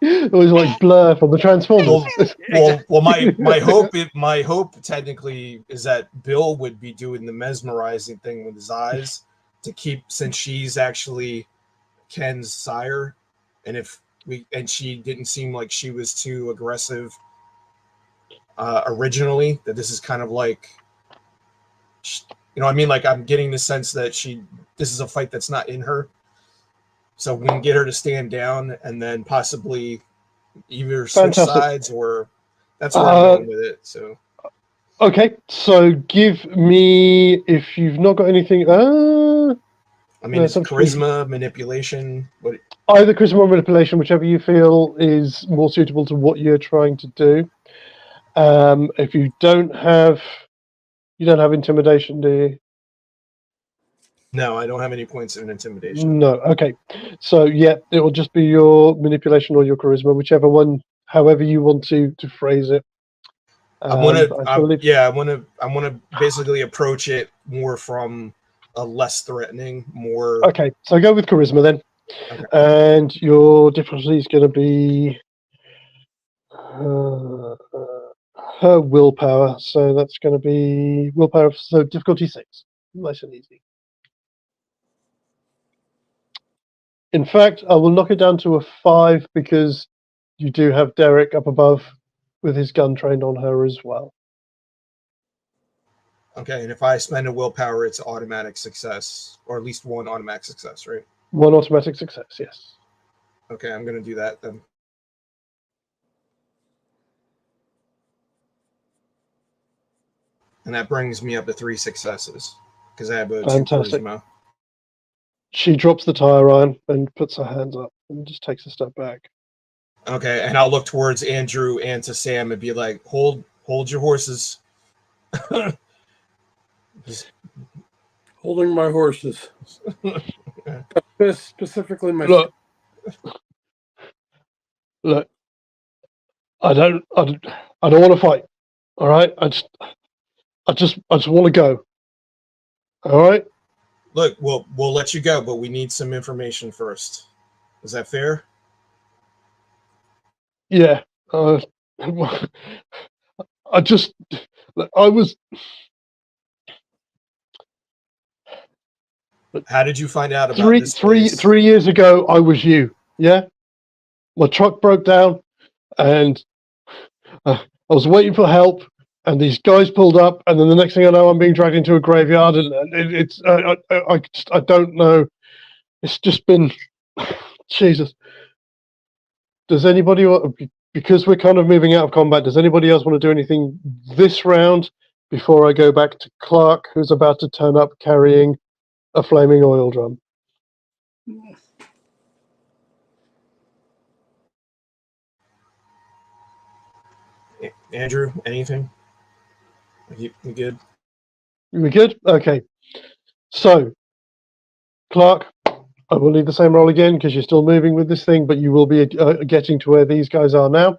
It was like Blur from the Transformers. Well, my hope technically is that Bill would be doing the mesmerizing thing with his eyes to keep, since she's actually Ken's sire, and she didn't seem like she was too aggressive originally. That this is kind of like, you know what I mean? Like, I'm getting the sense that this is a fight that's not in her. So we can get her to stand down and then possibly either switch sides, or that's where I'm going with it. So okay, so give me, if you've not got anything. I mean, it's charisma, manipulation. What? Either charisma or manipulation, whichever you feel is more suitable to what you're trying to do. If you don't have intimidation, do you? No, I don't have any points in intimidation. No. Okay. So yeah, it will just be your manipulation or your charisma, whichever one, however you want to phrase it. I want to basically approach it more from a less threatening, more. Okay, so go with charisma then, Okay. and your difficulty is going to be her willpower. So that's going to be willpower. So difficulty 6, nice and easy. In fact, I will knock it down to a 5 because you do have Derek up above with his gun trained on her as well. Okay, and if I spend a willpower, it's automatic success, or at least one automatic success, right? One automatic success, yes. Okay, I'm going to do that then. And that brings me up to 3 successes because I have a 2 charisma. She drops the tire iron and puts her hands up and just takes a step back. Okay, and I'll look towards Andrew and to Sam and be like, hold your horses. Holding my horses. Specifically my... Look, I don't want to fight. All right? I just want to go. All right? Look, we'll let you go, but we need some information first. Is that fair? Yeah. I was. How did you find out about this place? 3 years ago, I was you. Yeah. My truck broke down, and I was waiting for help. And these guys pulled up, and then the next thing I know, I'm being dragged into a graveyard, and I don't know. It's just been, Jesus. Does anybody, because we're kind of moving out of combat, does anybody else want to do anything this round before I go back to Clark, who's about to turn up carrying a flaming oil drum? Andrew, anything? You good? We good? Okay. So, Clark, I will leave the same roll again because you're still moving with this thing, but you will be getting to where these guys are now.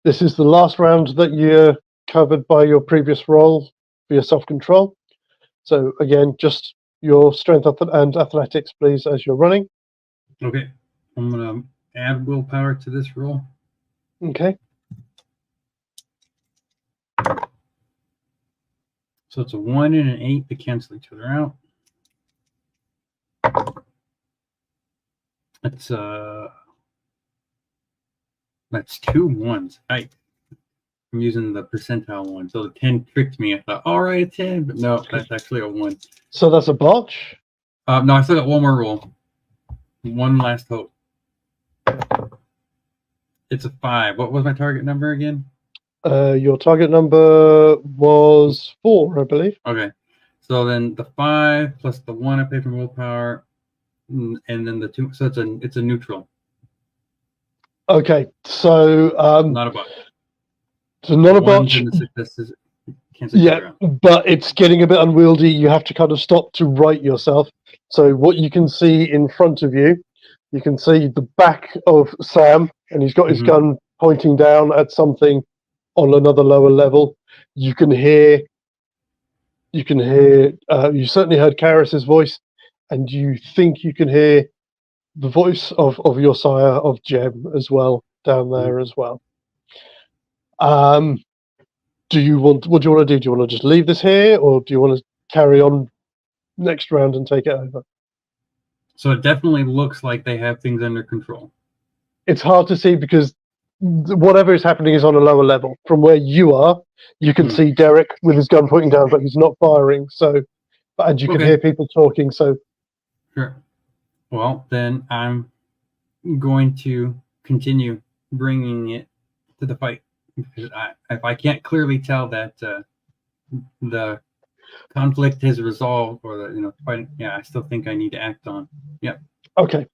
This is the last round that you're covered by your previous roll for your self-control. So, again, just your strength and athletics, please, as you're running. Okay. I'm going to add willpower to this roll. Okay. So it's a 1 and an 8 to cancel each other out. That's 2 1s. I'm using the percentile one. So the 10 tricked me. I thought, all right, a 10, but no, that's actually a 1. So that's a botch? No, I still got one more roll. One last hope. It's a 5. What was my target number again? Your target number was 4, I believe. Okay. So then the 5 plus the 1 I paid from willpower, and then the 2. So it's a neutral. Okay. So Not a botch. So not a botch. Yeah, but it's getting a bit unwieldy. You have to kind of stop to right yourself. So what you can see in front of you, you can see the back of Sam, and he's got his gun pointing down at something on another lower level. You can hear. You certainly heard Karis's voice, and you think you can hear the voice of your sire, of Jem, as well, down there as well. What do you want to do? Do you want to just leave this here, or do you want to carry on next round and take it over? So it definitely looks like they have things under control. It's hard to see because whatever is happening is on a lower level. From where you are, you can see Derek with his gun pointing down, but he's not firing. So, and you can hear people talking. So, sure. Well, then I'm going to continue bringing it to the fight, because if I can't clearly tell that the conflict is resolved, or the fighting, I still think I need to act on. Yep. Okay.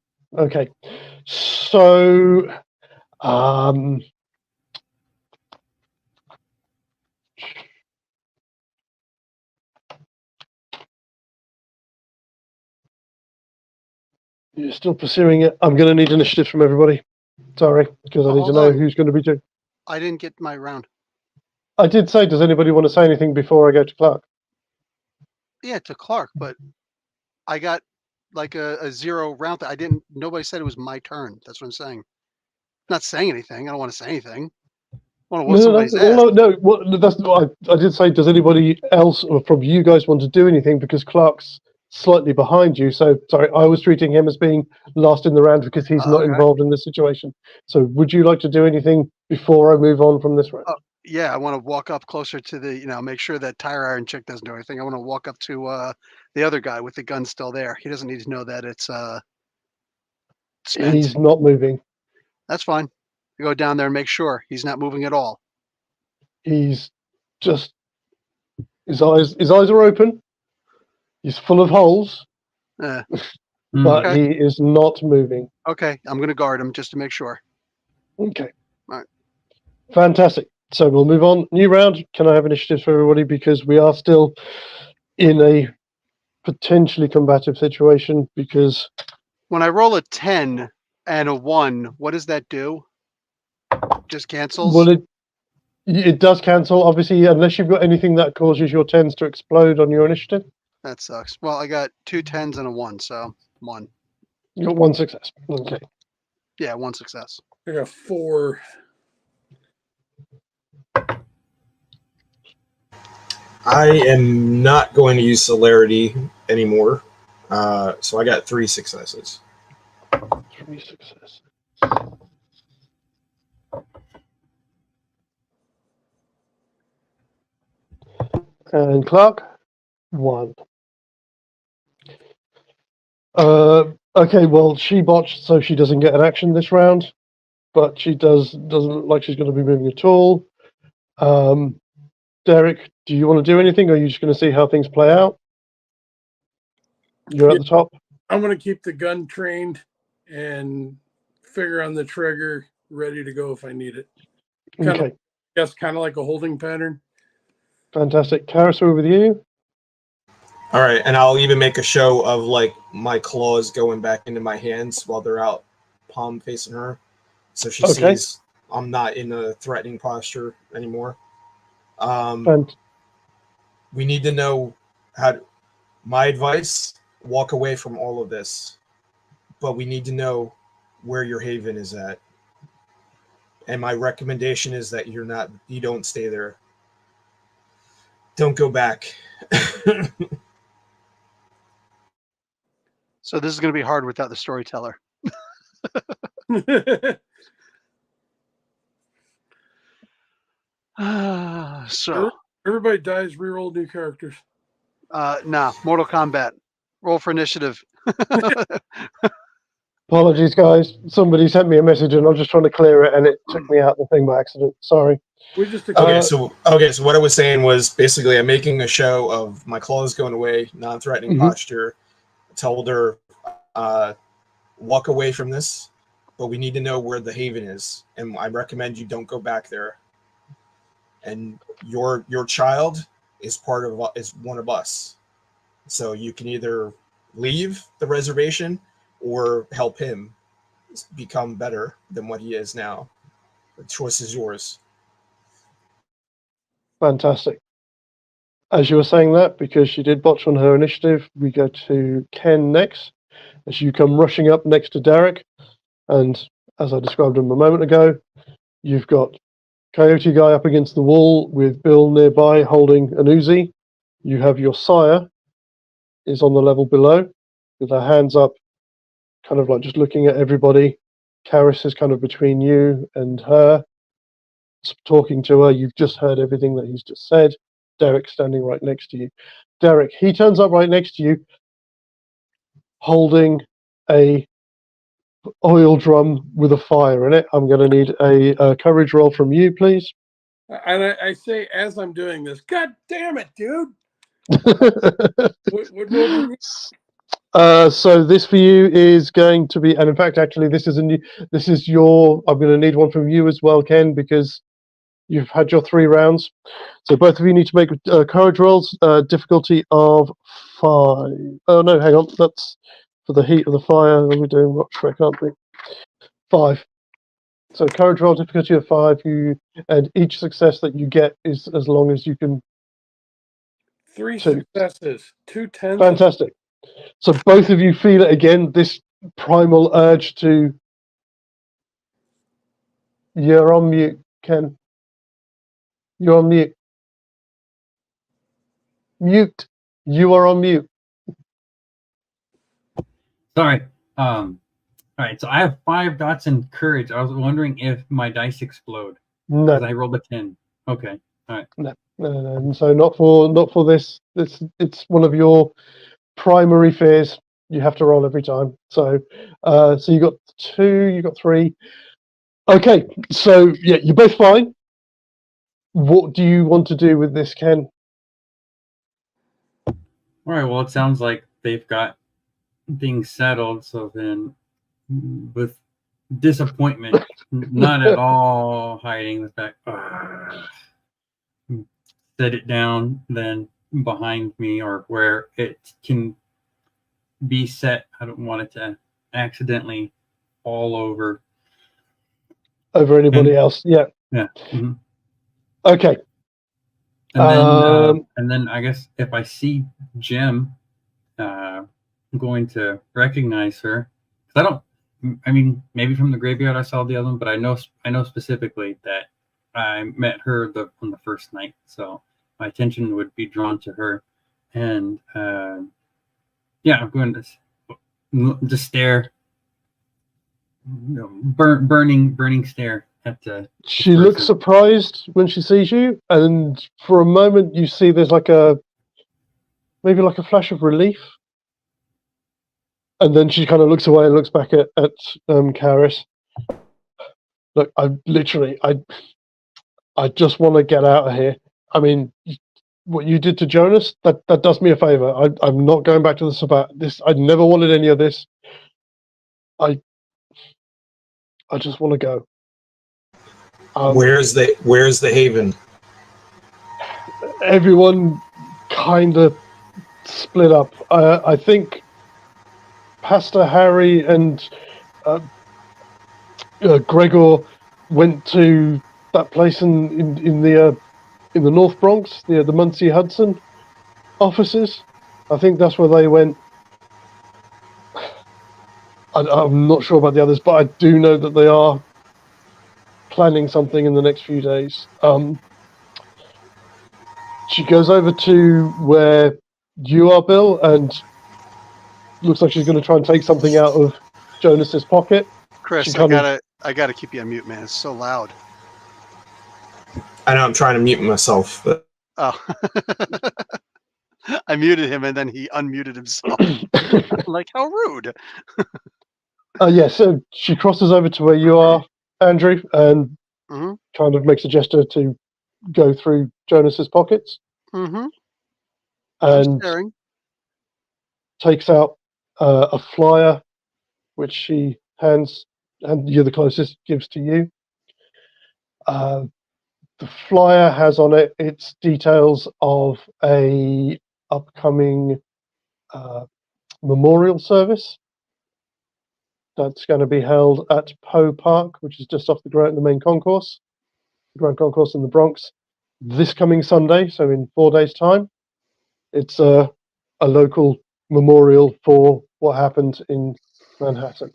So, you're still pursuing it. I'm going to need initiative from everybody. Sorry, because I need to know who's going to be doing. I didn't get my round. I did say, does anybody want to say anything before I go to Clark? Yeah, to Clark, but I got like a 0 round. Nobody said it was my turn. That's what I'm saying. I'm not saying anything. I don't want to say anything. I want to whoop somebody's ass. No. That's what I did say. Does anybody else or from you guys want to do anything? Because Clark's slightly behind you. So, sorry, I was treating him as being last in the round because he's not involved in this situation. So, would you like to do anything before I move on from this round? Yeah, I want to walk up closer to the, make sure that tire iron chick doesn't do anything. I want to walk up to the other guy with the gun still there. He doesn't need to know that it's spent. He's not moving. That's fine. I go down there and make sure he's not moving at all. He's just his eyes are open. He's full of holes, but he is not moving. Okay, I'm going to guard him just to make sure. Okay. All right. Fantastic. So we'll move on. New round. Can I have initiatives for everybody? Because we are still in a potentially combative situation. Because when I roll a 10 and a 1, what does that do? Just cancels? Well, it does cancel, obviously, unless you've got anything that causes your 10s to explode on your initiative. That sucks. Well, I got 2 10s and a 1, so 1. You got 1 success. Okay. Yeah, 1 success. I got 4. I am not going to use celerity anymore, so I got 3 successes. 3 successes. And Clark, 1. Okay, well, she botched, so she doesn't get an action this round, but she doesn't look like she's going to be moving at all. Derek, do you want to do anything, or are you just going to see how things play out? You're at the top. I'm going to keep the gun trained and finger on the trigger, ready to go if I need it. Okay. Kind of like a holding pattern. Fantastic. Karis, we're with you. All right, and I'll even make a show of like my claws going back into my hands while they're out, palm facing her, so she sees I'm not in a threatening posture anymore. We need to know how. My advice: walk away from all of this, but we need to know where your haven is at. And my recommendation is that you don't stay there. Don't go back. So this is going to be hard without the storyteller. So everybody dies, reroll new characters. Nah, Mortal Kombat. Roll for initiative. Apologies, guys. Somebody sent me a message and I'm just trying to clear it and it took me out the thing by accident. Sorry. So what I was saying was basically I'm making a show of my claws going away, non-threatening posture. Told her, walk away from this, but we need to know where the haven is, and I recommend you don't go back there. And your child is one of us, so you can either leave the reservation or help him become better than what he is now. The choice is yours. Fantastic. As you were saying that, because she did botch on her initiative, we go to Ken next. As you come rushing up next to Derek, and as I described him a moment ago, you've got Coyote Guy up against the wall with Bill nearby holding an Uzi. You have your sire is on the level below with her hands up, kind of like just looking at everybody. Karis is kind of between you and her, talking to her. You've just heard everything that he's just said. Derek's standing right next to you. Derek, he turns up right next to you, holding a oil drum with a fire in it. I'm going to need a courage roll from you, please. And I say as I'm doing this, God damn it, dude! What roll did you- So this for you is going to be, and in fact, actually, this is your. I'm going to need one from you as well, Ken, because you've had your 3 rounds. So both of you need to make courage rolls. Difficulty of 5. Oh no, hang on. That's for the heat of the fire. We're doing what trick, aren't we? 5. So courage roll difficulty of 5. And each success that you get is as long as you can. 3 2. successes, 2 10s. Fantastic. So both of you feel it again. This primal urge to. You're on mute, Ken. You're on mute. Mute. You are on mute. Sorry. All right. So I have 5 dots in courage. I was wondering if my dice explode. No. Because I rolled a 10. Okay. No. So not for this. It's one of your primary fears. You have to roll every time. So you got 2. You got 3. Okay. So yeah, you're both fine. What do you want to do with this, Ken? All right. Well, it sounds like they've got things settled. So then, with disappointment, not at all hiding the fact, set it down then behind me or where it can be set. I don't want it to accidentally fall over Anybody else? Yeah. Mm-hmm. Okay. And then I guess if I see Jim, I'm going to recognize her. I mean, maybe from the graveyard I saw the other one, but I know specifically that I met her on the first night, so my attention would be drawn to her, and yeah, I'm going to just stare, burning stare at the. She looks surprised when she sees you, and for a moment you see there's maybe like a flash of relief, and then she kind of looks away and looks back at Karis. Look, I just want to get out of here. I mean, what you did to Jonas, that does me a favor. I'm not going back to this about this. I never wanted any of this. I just want to go. Where's the haven? Everyone kind of split up. I think Pastor Harry and Gregor went to that place in the North Bronx, the Muncie Hudson offices. I think that's where they went. I'm not sure about the others, but I do know that they are planning something in the next few days. She goes over to where you are, Bill, and looks like she's going to try and take something out of Jonas's pocket. Chris, I gotta keep you on mute, man. It's so loud. I know I'm trying to mute myself, but Oh. I muted him and then he unmuted himself. Like, how rude. Yeah, so she crosses over to where you are, Andrew, and kind of makes a gesture to go through Jonas's pockets. And takes out a flyer, which she hands, and you're the closest, gives to you. The flyer has on it its details of a upcoming memorial service that's going to be held at Poe Park, which is just off the main concourse, the Grand Concourse in the Bronx, this coming Sunday, so in 4 days' time. It's a local memorial for what happened in Manhattan.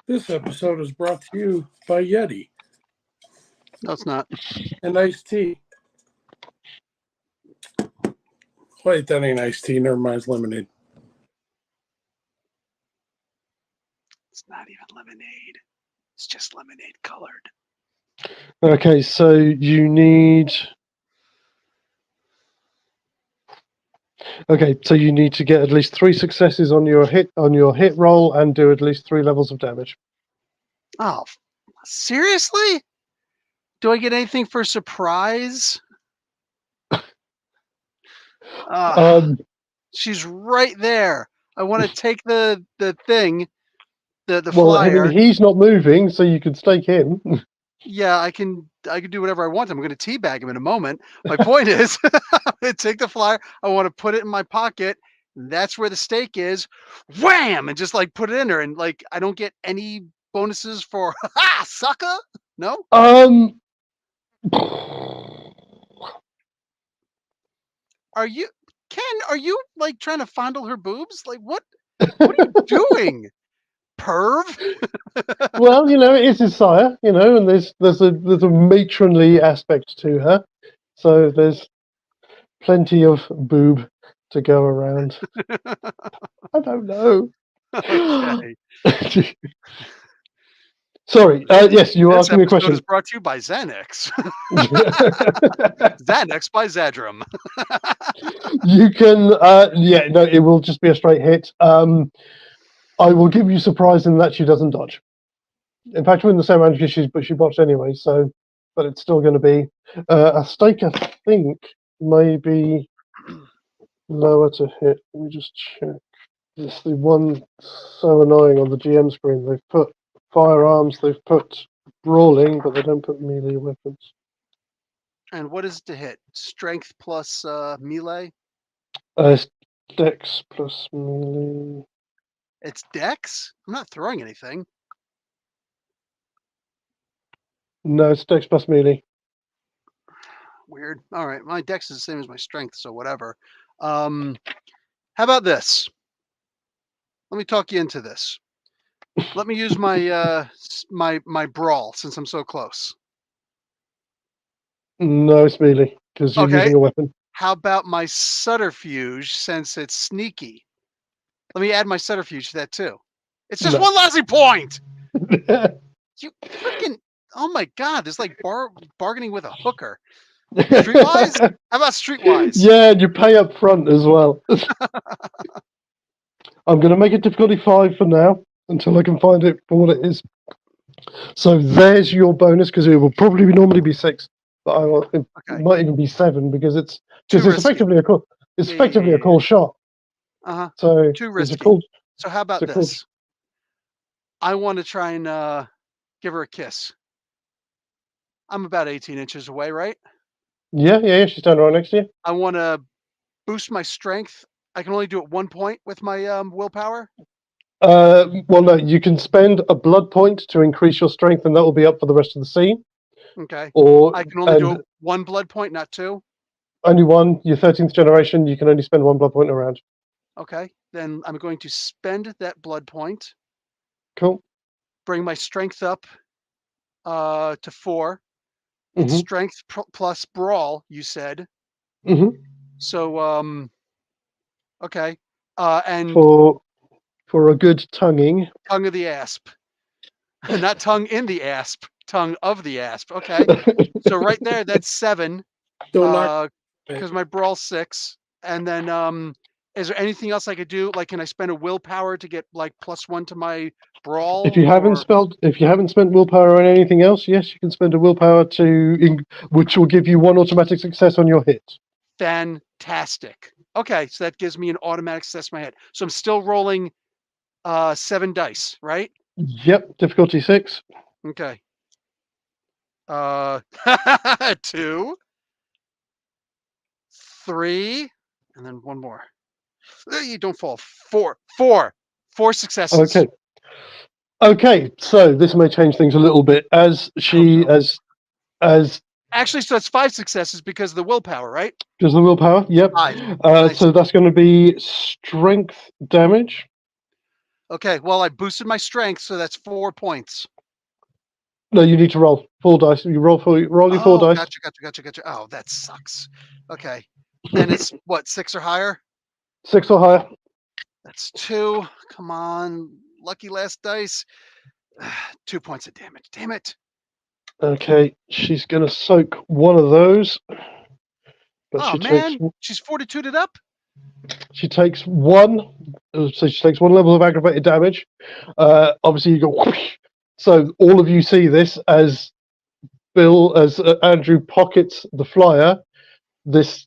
This episode is brought to you by Yeti No, it's not. and iced tea. Wait, that ain't iced tea. Never mind, it's lemonade. It's not even lemonade. It's just lemonade colored. Okay, so you need. Okay, so you need to get at least 3 successes on your hit roll and do at least 3 levels of damage. Oh, seriously? Do I get anything for surprise? She's right there. I want to take the thing, the Well, I flyer. mean, he's not moving, so you could stake him. Yeah, I can do whatever I want. I'm going to teabag him in a moment. My point is, I'm going to take the flyer. I want to put it in my pocket. That's where the stake is. Wham! And just like put it in there. And like, I don't get any bonuses for, ha, sucker. No? Are you, Ken, are you like trying to fondle her boobs? Like, what are you doing? Perv? Well, it is his sire, and there's a matronly aspect to her, so there's plenty of boob to go around. I don't know. Okay. Sorry. Yes, you were This asking me a episode question. is brought to you by Xanax. Xanax by Zadrum. You can, no, it will just be a straight hit. I will give you surprise in that she doesn't dodge. In fact, we're in the same range but she botched anyway, so, but it's still going to be a stake, I think, maybe lower to hit. Let me just check. It's the one so annoying on the GM screen. They've put firearms, they've put brawling, but they don't put melee weapons. And what is it to hit? Strength plus melee? Dex plus melee. It's dex? I'm not throwing anything. No, it's Dex plus melee. Weird. All right. My dex is the same as my strength, so whatever. How about this? Let me talk you into this. Let me use my my brawl since I'm so close. No, it's melee because you're Okay. using a weapon. How about my subterfuge since it's sneaky? Let me add my subterfuge to that too. It's just No. one lousy point. You freaking! Oh my God! There's like bargaining with a hooker. Streetwise? How about streetwise? Yeah, and you pay up front as well. I'm going to make it difficulty 5 for now until I can find it for what it is. So there's your bonus because it will probably normally be 6, but it might even be 7 because it's effectively a call. It's effectively a call shot. So too risky. So how about this? I want to try and give her a kiss. I'm about 18 inches away, right? Yeah. She's standing right next to you. I want to boost my strength. I can only do it 1 point with my willpower. Well, no, you can spend a blood point to increase your strength, and that will be up for the rest of the scene. Okay. Or I can only do 1 blood point, not 2. Only 1. You're 13th generation. You can only spend 1 blood point around. Okay. Then I'm going to spend that blood point. Cool. Bring my strength up to 4. It's strength plus brawl, you said. So okay. And for a good tonguing. Tongue of the asp. Not tongue in the asp, tongue of the asp. Okay. So right there, that's 7. Because my brawl's 6. And then is there anything else I could do? Like, can I spend a willpower to get like +1 to my brawl? If you haven't spent willpower on anything else, yes, you can spend a willpower which will give you 1 automatic success on your hit. Fantastic. Okay, so that gives me an automatic success in my head. So I'm still rolling 7 dice, right? Yep, difficulty 6. Okay. 2, 3, and then 1 more. You don't fall. 4 successes. Okay. So this may change things a little bit as she as Actually, so it's 5 successes because of the willpower, right? Just the willpower. Yep. 5. Nice. So that's going to be strength damage. Okay, well, I boosted my strength, so that's 4 points. No, you need to roll 4 dice. You roll your 4 dice. Gotcha. Oh, that sucks. Okay. And it's what, 6 or higher? 6 or higher. That's 2. Come on. Lucky last dice. 2 points of damage. Damn it. Okay, she's going to soak one of those. But Oh, she man. takes She's fortituded up. She takes one, so she takes 1 level of aggravated damage. Obviously, you go. Whoosh. So all of you see this as Andrew pockets the flyer. This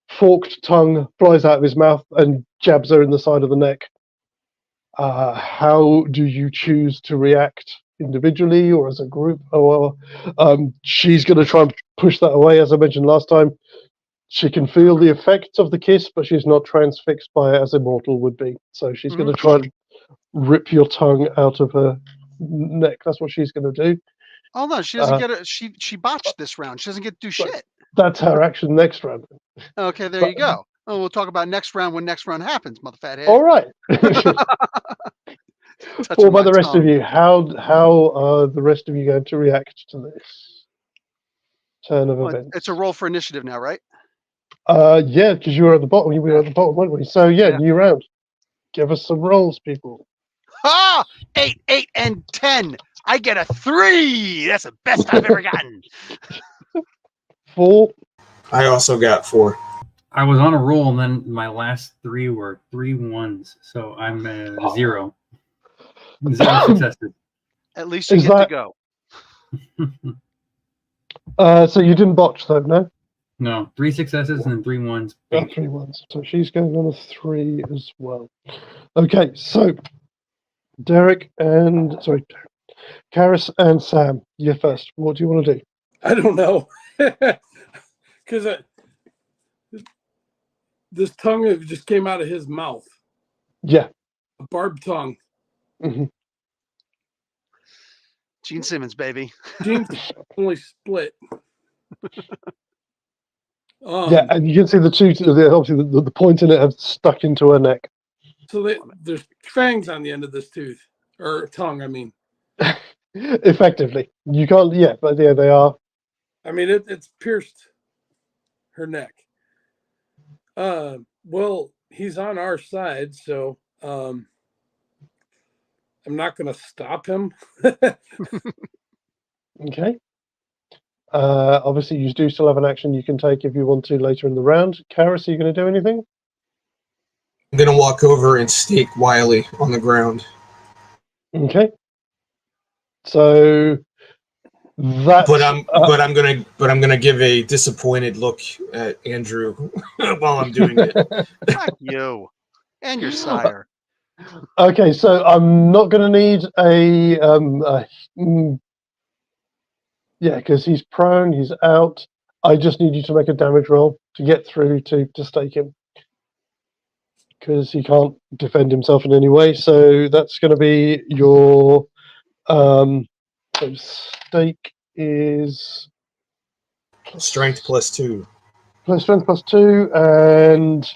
forked tongue flies out of his mouth and jabs her in the side of the neck. How do you choose to react individually or as a group? She's going to try and push that away, as I mentioned last time. She can feel the effects of the kiss, but she's not transfixed by it as a mortal would be. So she's going to try and rip your tongue out of her neck. That's what she's going to do. Oh no, she doesn't get it. She botched this round. She doesn't get to do shit. That's her action next round. Okay, there you go. Oh, we'll talk about next round when next round happens, mother fathead. All right. What about the rest of you? How are the rest of you going to react to this turn of events? It's a roll for initiative now, right? Yeah, because you were at the bottom. You were at the bottom, weren't we? So yeah, new round. Give us some rolls, people. 8, 8, and 10. I get a 3. That's the best I've ever gotten. 4. I also got 4. I was on a roll, and then my last 3 were 3 1s, so I'm 0. 0 successes. At least you get to go. So you didn't botch though, no? No, 3 successes and then 3 1s. 3 1s. So she's going on a 3 as well. Okay, so Karis and Sam, you're first. What do you want to do? I don't know. Because this tongue just came out of his mouth. Yeah. A barbed tongue. Mm-hmm. Gene Simmons, baby. Gene's only split. Yeah, and you can see obviously the point in it have stuck into her neck. So there's fangs on the end of this tooth. Or tongue, I mean. Effectively. You can't, yeah, but yeah, they are. I mean, it's pierced her neck. Well, he's on our side, so I'm not going to stop him. Okay. Obviously, you do still have an action you can take if you want to later in the round. Karis, are you going to do anything? I'm going to walk over and stake Wiley on the ground. Okay. So that. But I'm gonna give a disappointed look at Andrew while I'm doing it. Fuck you and your sire. Okay, so I'm not going to need yeah, because he's prone, he's out. I just need you to make a damage roll to get through to stake him, because he can't defend himself in any way. So that's going to be your so stake is Strength +2. strength +2, and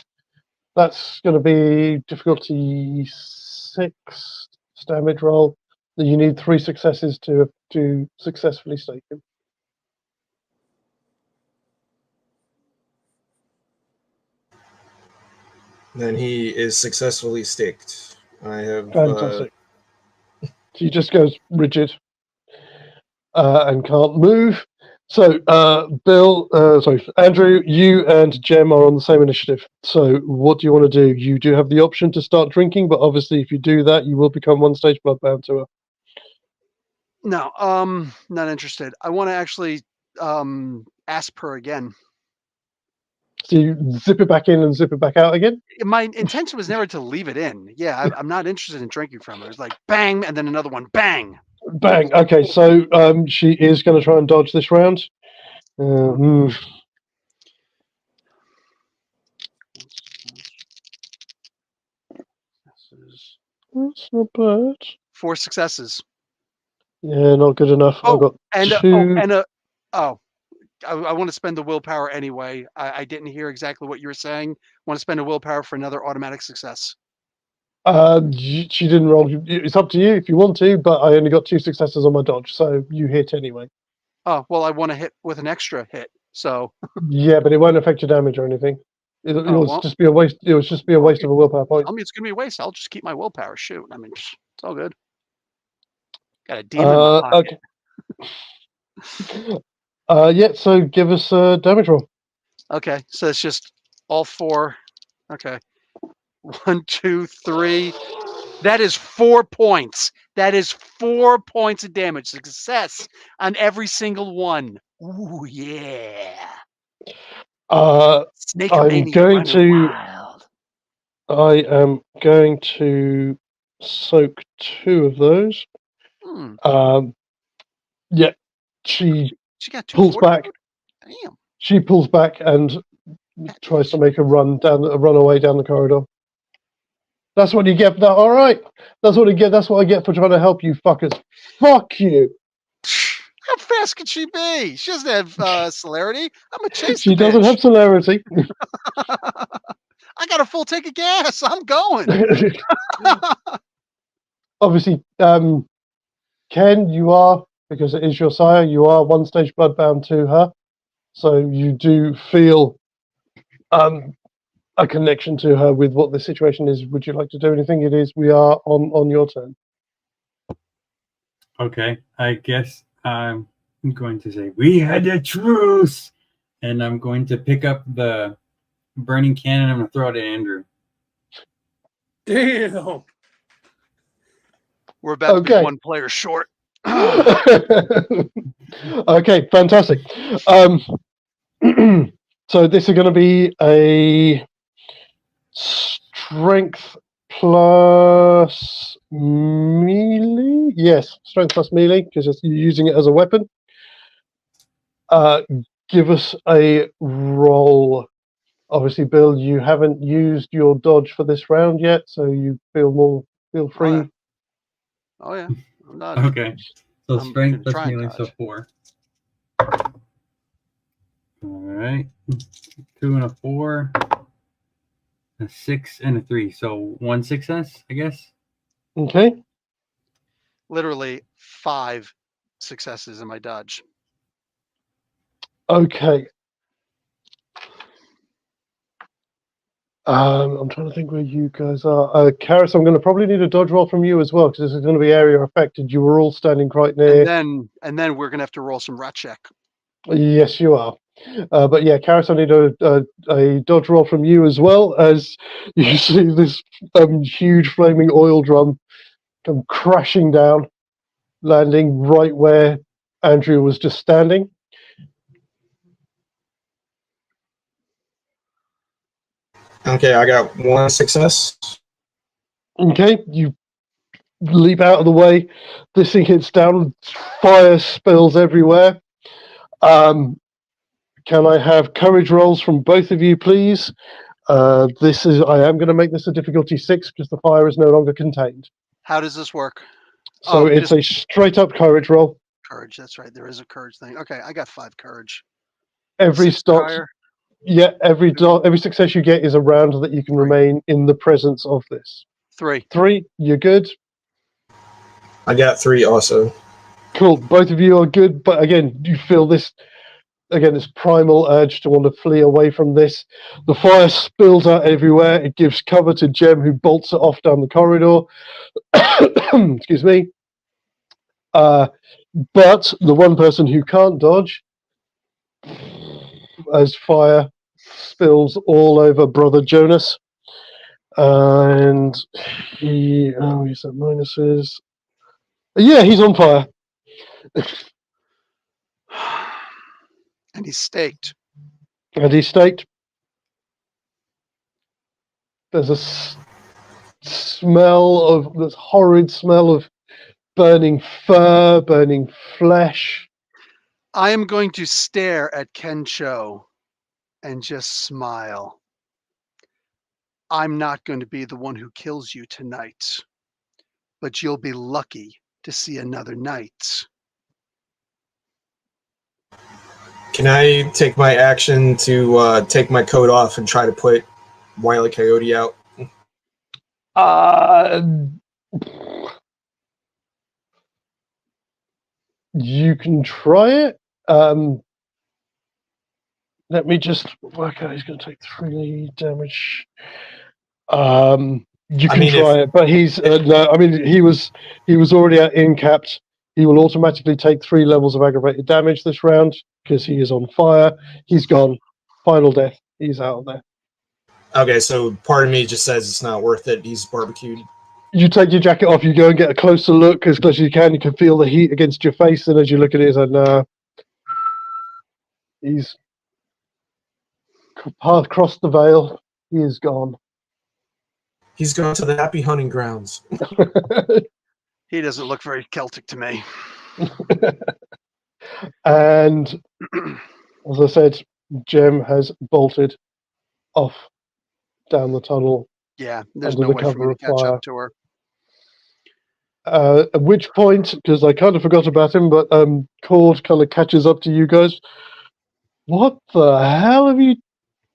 that's going to be difficulty 6 damage roll. You need 3 successes to successfully stake him. Then he is successfully staked. I have. Fantastic. He just goes rigid and can't move. So, Andrew, you and Jem are on the same initiative. So, what do you want to do? You do have the option to start drinking, but obviously, if you do that, you will become 1 stage bloodbound to her. No, not interested. I want to actually asp her again. So you zip it back in and zip it back out again? My intention was never to leave it in. Yeah, I'm not interested in drinking from her. It's like bang, and then another one, bang. Bang. Okay, so she is going to try and dodge this round. That's not bad. 4 successes. Yeah, not good enough. I've got two. I want to spend the willpower anyway. I didn't hear exactly what you were saying. I want to spend a willpower for another automatic success. She didn't roll. It's up to you if you want to, but I only got 2 successes on my dodge, so you hit anyway. Oh, well, I want to hit with an extra hit. So Yeah, but it won't affect your damage or anything. It'll well. just be a waste. It'll just be a waste of a willpower point. I mean, it's gonna be a waste. I'll just keep my willpower. Shoot. I mean, it's all good. Got a demon in my pocket. Okay. Yeah. So give us a damage roll. Okay, so it's just all 4. Okay. 1, 2, 3. That is 4 points. That is 4 points of damage. Success on every single one. Ooh, yeah. Snake I'm going to. Wild. I am going to soak 2 of those. Yeah. She got 2 pulls back. Damn. She pulls back and tries to make a run away down the corridor. That's what you get for that. All right. That's what you get. That's what I get for trying to help you fuckers. Fuck you. How fast can she be? She doesn't have celerity. I'm gonna chase. She doesn't have celerity. I got a full tank of gas. I'm going. Obviously, Ken, you are, because it is your sire, you are 1 stage bloodbound to her, so you do feel a connection to her with what the situation is. Would you like to do anything? It is. We are on your turn. Okay, I guess I'm going to say we had a truce, and I'm going to pick up the burning cannon. I'm going to throw it at Andrew. Damn. We're about to be 1 player short. Okay, fantastic. So this is going to be a strength plus melee. Yes, strength plus melee, because you're using it as a weapon. Give us a roll. Obviously, Bill, you haven't used your dodge for this round yet, so you feel free. Oh yeah. I'm not. Okay. So strength plus melee, so 4. All right. 2 and a 4. A 6 and a 3. So 1 success, I guess. Okay. Literally 5 successes in my dodge. Okay. I'm trying to think where you guys are. Karis, I'm going to probably need a dodge roll from you as well, because this is going to be area affected. You were all standing quite near. And then we're going to have to roll some rat check. Yes, you are. But yeah, Karis, I need a dodge roll from you as well, as you see this huge flaming oil drum come crashing down, landing right where Andrew was just standing. Okay, I got 1 success. Okay, you leap out of the way. This thing hits down. Fire spills everywhere. Can I have courage rolls from both of you, please? I am going to make this a difficulty 6 because the fire is no longer contained. How does this work? So it's a straight up courage roll. Courage, that's right. There is a courage thing. Okay, I got 5 courage. Every stop. Yeah, every success you get is a round that you can remain in the presence of this. 3. 3, you're good. I got 3 also. Cool. Both of you are good, but again, you feel this primal urge to want to flee away from this. The fire spills out everywhere. It gives cover to Jem, who bolts it off down the corridor. Excuse me. But the one person who can't dodge, as fire spills all over Brother Jonas. And he's at minuses. Yeah, he's on fire. And he's staked. There's a this horrid smell of burning fur, burning flesh. I am going to stare at Kencho and just smile. I'm not going to be the one who kills you tonight, but you'll be lucky to see another night. Can I take my action to take my coat off and try to put Wile E. Coyote out? You can try it. Let me just work out. He's going to take 3 damage. You can try it, but he's no. I mean, he was already incapped. He will automatically take 3 levels of aggravated damage this round because he is on fire. He's gone. Final death. He's out of there. Okay, so part of me just says it's not worth it. He's barbecued. You take your jacket off. You go and get a closer look, as close as you can. You can feel the heat against your face, and as you look at it, it's like, nah, he's crossed the veil. He is gone. He's gone to the happy hunting grounds. He doesn't look very Celtic to me. And as I said, Jem has bolted off down the tunnel. Yeah, there's Under no the way for cover me of to catch fire. up to her. At which point, because I kind of forgot about him, but Cord kind of catches up to you guys. What the hell have you?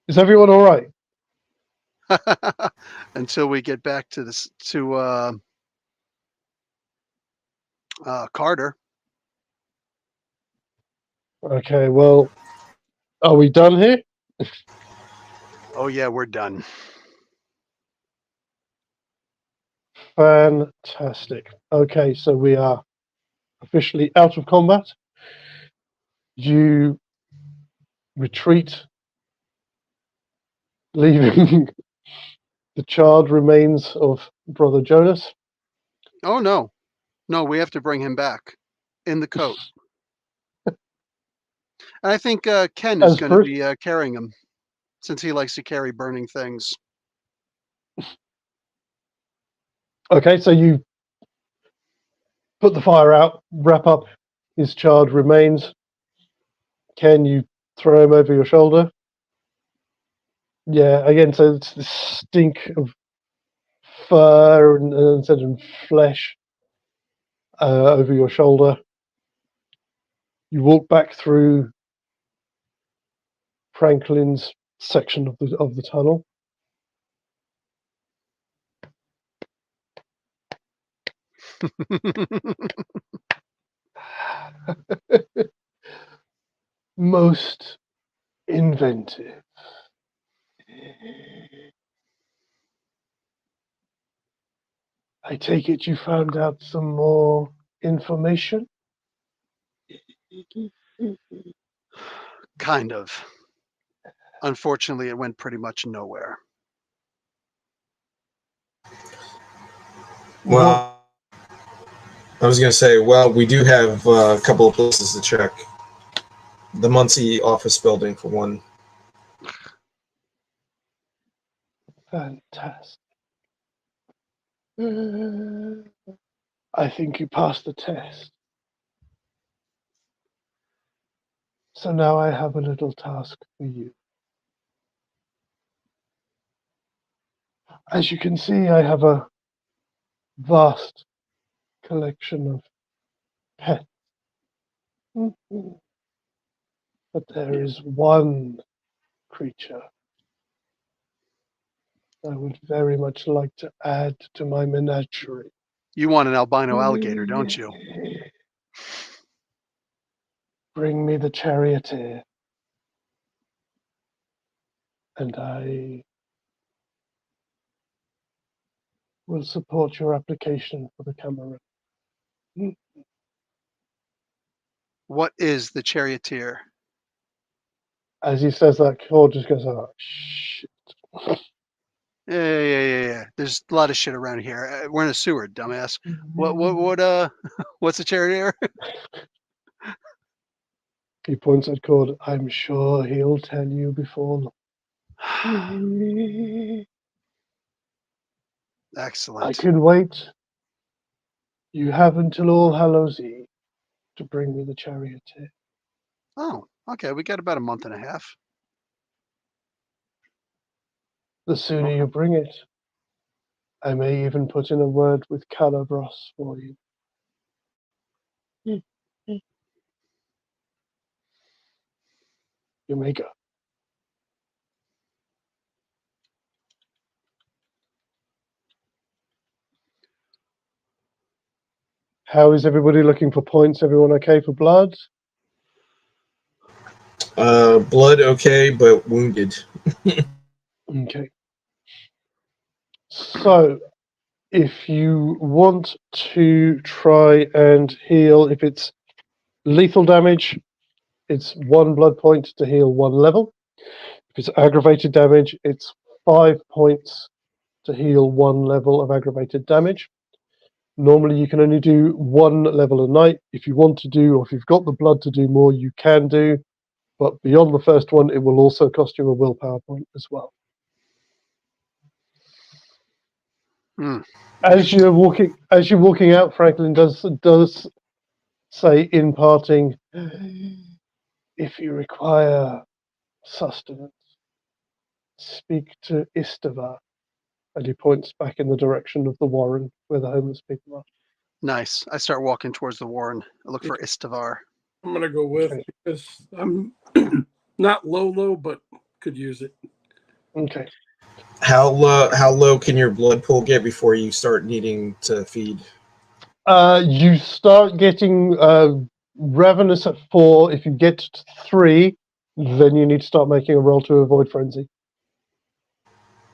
Is everyone all right? Until we get back to this Carter. Okay, well, are we done here? Oh yeah, we're done. Fantastic. Okay, so we are officially out of combat. You retreat, leaving the charred remains of Brother Jonas. Oh no, we have to bring him back in the coat. And I think Ken is As going to Bruce- be carrying him, since he likes to carry burning things. Okay, so you put the fire out, wrap up his charred remains. Ken, you throw him over your shoulder. Yeah, again, so it's the stink of fur and flesh over your shoulder. You walk back through Franklin's section of the tunnel. Most inventive. I take it you found out some more information? Kind of. Unfortunately, it went pretty much nowhere. Well, I was going to say, well, we do have a couple of places to check. The Muncie office building, for one. Fantastic. I think you passed the test. So now I have a little task for you. As you can see, I have a vast collection of pets. But there is one creature I would very much like to add to my menagerie. You want an albino alligator, don't you? Bring me the charioteer, and I will support your application for the camera. What is the charioteer? As he says that, Cord just goes, oh, shit. Yeah. There's a lot of shit around here. We're in a sewer, dumbass. What's a charioteer? He points at Cord. I'm sure he'll tell you before long. Excellent. I can wait. You have until All Hallows Eve to bring me the charioteer. Oh, okay. We got about a month and a half. The sooner you bring it, I may even put in a word with Calabros for you. You may go. How is everybody looking for points? Everyone okay for blood? Blood okay, but wounded. Okay. So, if you want to try and heal, if it's lethal damage, it's 1 blood point to heal 1 level. If it's aggravated damage, it's 5 points to heal 1 level of aggravated damage. Normally, you can only do 1 level a night. If you want to do, or if you've got the blood to do more, you can do. But beyond the first one, it will also cost you a willpower point as well. Hmm. As you're walking out, Franklin does say in parting, if you require sustenance, speak to Istava. And he points back in the direction of the warren where the homeless people are. Nice. I start walking towards the warren. I look for Istavar. I'm gonna go with Okay. because I'm not low, but could use it. Okay. How low can your blood pool get before you start needing to feed? You start getting ravenous at 4. If you get to 3, then you need to start making a roll to avoid frenzy.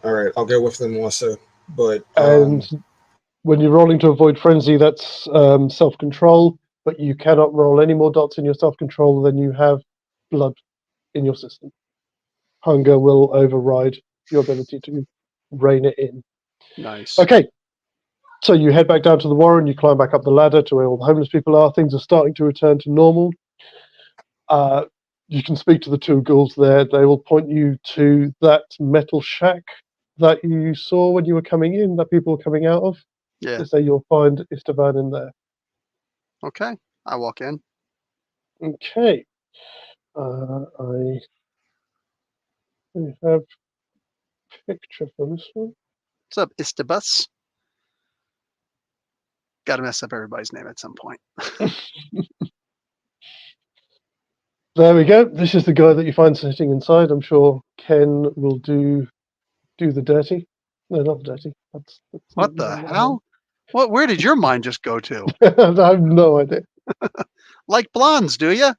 All right, I'll go with them also. But And when you're rolling to avoid frenzy, that's self-control, but you cannot roll any more dots in your self-control than you have blood in your system. Hunger will override your ability to rein it in. Nice. Okay, so you head back down to the warren, you climb back up the ladder to where all the homeless people are. Things are starting to return to normal. You can speak to the 2 ghouls there. They will point you to that metal shack that you saw when you were coming in, that people were coming out of. Yeah. They say you'll find Istvan in there. Okay. I walk in. Okay. I have a picture for this one. What's up, Istabus? Got to mess up everybody's name at some point. There we go. This is the guy that you find sitting inside. I'm sure Ken will do the dirty. No, not the dirty. That's What the hell? What? Where did your mind just go to? I have no idea. Like blondes, do you?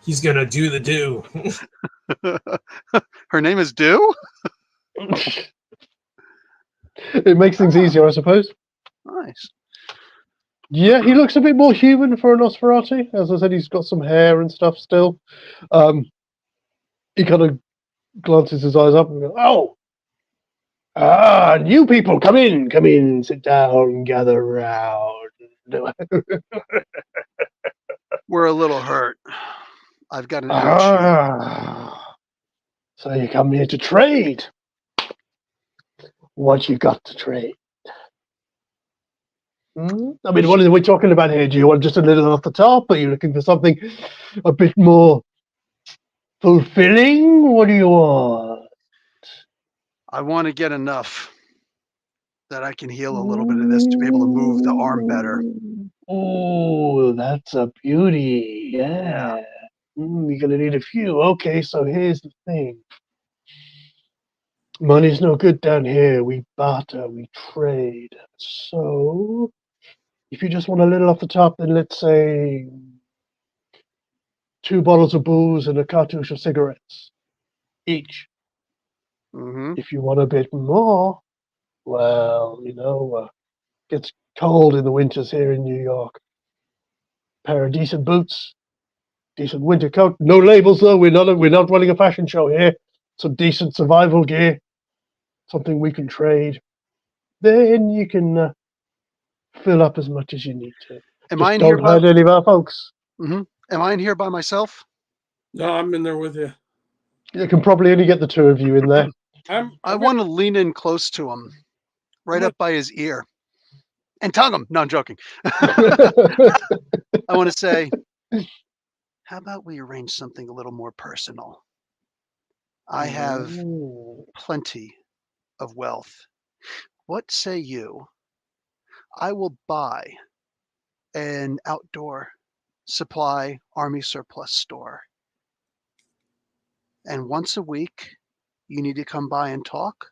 he's gonna do the do. Her name is Do? It makes things easier, I suppose. Nice. Yeah, he looks a bit more human for a Nosferatu. As I said, he's got some hair and stuff still. He kind of glances his eyes up and goes, "Oh, new people, come in, sit down, gather round." We're a little hurt. I've got an itch. So you come here to trade? What you got to trade? I mean, what are we talking about here? Do you want just a little off the top? Are you looking for something a bit more fulfilling? What do you want? I want to get enough that I can heal a little bit of this to be able to move the arm better. Oh, that's a beauty. Yeah. You're going to need a few. Okay, so here's the thing. Money's no good down here. We barter, we trade. So, if you just want a little off the top, then let's say 2 bottles of booze and a cartouche of cigarettes each. Mm-hmm. If you want a bit more, well, gets cold in the winters here in New York. Pair of decent boots, decent winter coat. No labels though. We're not running a fashion show here. Some decent survival gear, something we can trade. Then you can fill up as much as you need to. Am Just I in here don't by? hurt any of our folks. Mm-hmm. Am I in here by myself? No, I'm in there with you. You can probably only get the 2 of you in there. I want to lean in close to him, right up by his ear, and tongue him. No, I'm joking. I want to say, how about we arrange something a little more personal? I have plenty of wealth. What say you? I will buy an outdoor supply army surplus store. And once a week, you need to come by and talk.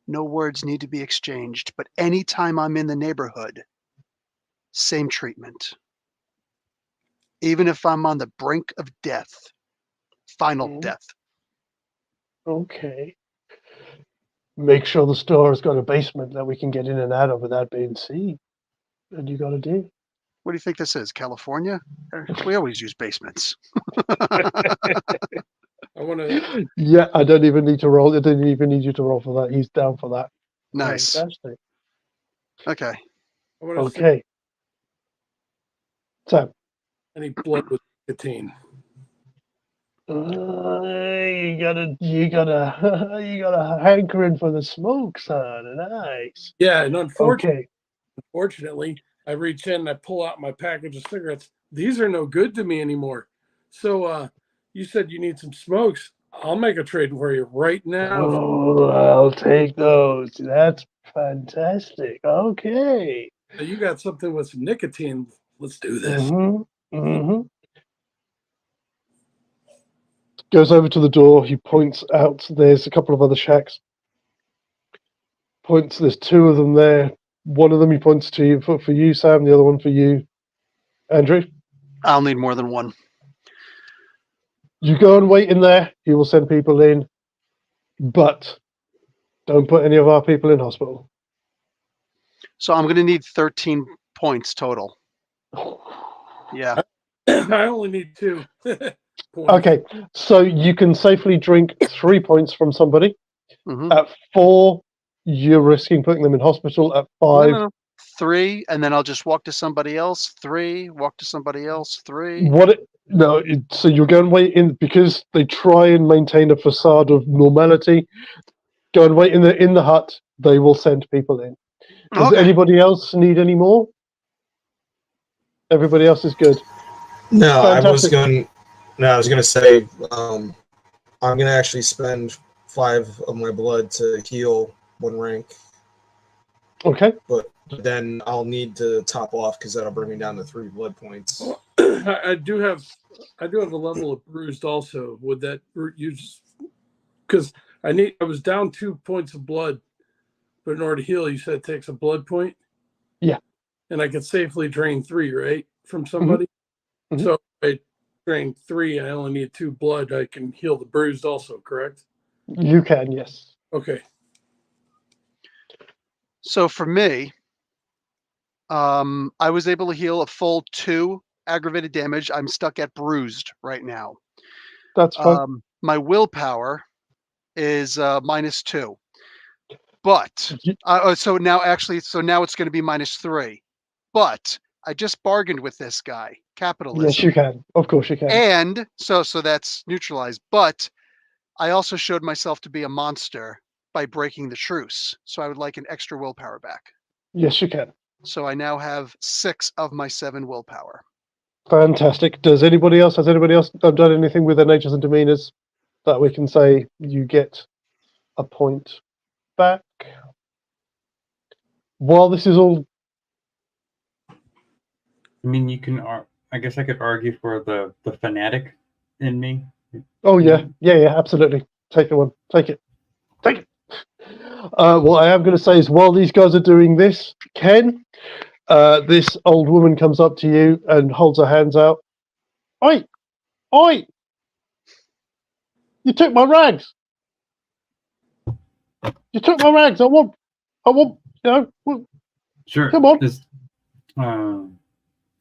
No words need to be exchanged, but anytime I'm in the neighborhood, same treatment. Even if I'm on the brink of death, final death. Okay. Make sure the store has got a basement that we can get in and out of without being seen. And you got to do. What do you think this is, California? We always use basements. I want to. Yeah, I don't even need to roll. I didn't even need you to roll for that. He's down for that. Nice. Fantastic. Okay. I want to. Okay. So, Any blood with nicotine? you got a hankering for the smoke, son. Nice. Yeah, and unfortunately, Okay. I reach in and I pull out my package of cigarettes. These are no good to me anymore. So you said you need some smokes. I'll make a trade for you right now. Oh, I'll take those. That's fantastic. Okay. So you got something with some nicotine. Let's do this. Mm-hmm. Mm-hmm. Goes over to the door. He points out. There's a couple of other shacks. Points. There's two of them there. One of them he points to you for you, Sam. The other one for you, Andrew. I'll need more than one. You go and wait in there. He will send people in, but don't put any of our people in hospital. So I'm going to need 13 points total. Yeah. I only need 2 points. Okay, so you can safely drink 3 points from somebody. Mm-hmm. At 4, you're risking putting them in hospital. At 5, No. 3, and then I'll just walk to somebody else. 3, walk to somebody else. 3. So you're going to wait in because they try and maintain a facade of normality. Go and wait in the hut. They will send people in. Does anybody else need any more? Everybody else is good. No, Fantastic. I was gonna say, I'm gonna actually spend 5 of my blood to heal 1 rank. Okay. But then I'll need to top off because that'll bring me down to 3 blood points. I do have a level of bruised also. Would that use? Because I was down 2 points of blood, but in order to heal, you said it takes a blood point. Yeah. And I could safely drain 3, right, from somebody. Mhm. So if I drain 3, I only need 2 blood. I can heal the bruised also, correct? You can, yes. Okay. So for me, I was able to heal a full 2 aggravated damage. I'm stuck at bruised right now. That's fine. My willpower is -2. But so now it's going to be -3. But I just bargained with this guy, capitalism. Yes, you can. Of course you can. And so that's neutralized. But I also showed myself to be a monster by breaking the truce. So I would like an extra willpower back. Yes, you can. So I now have 6 of my 7 willpower. Fantastic. Has anybody else done anything with their natures and demeanors that we can say you get a point back? While this is all, I mean, you can. I guess I could argue for the fanatic in me. oh yeah, absolutely. Take the one. Take it. What I am going to say is, while these guys are doing this, Ken, this old woman comes up to you and holds her hands out. Oi! Oi! You took my rags! You took my rags! I want, Sure. Come on.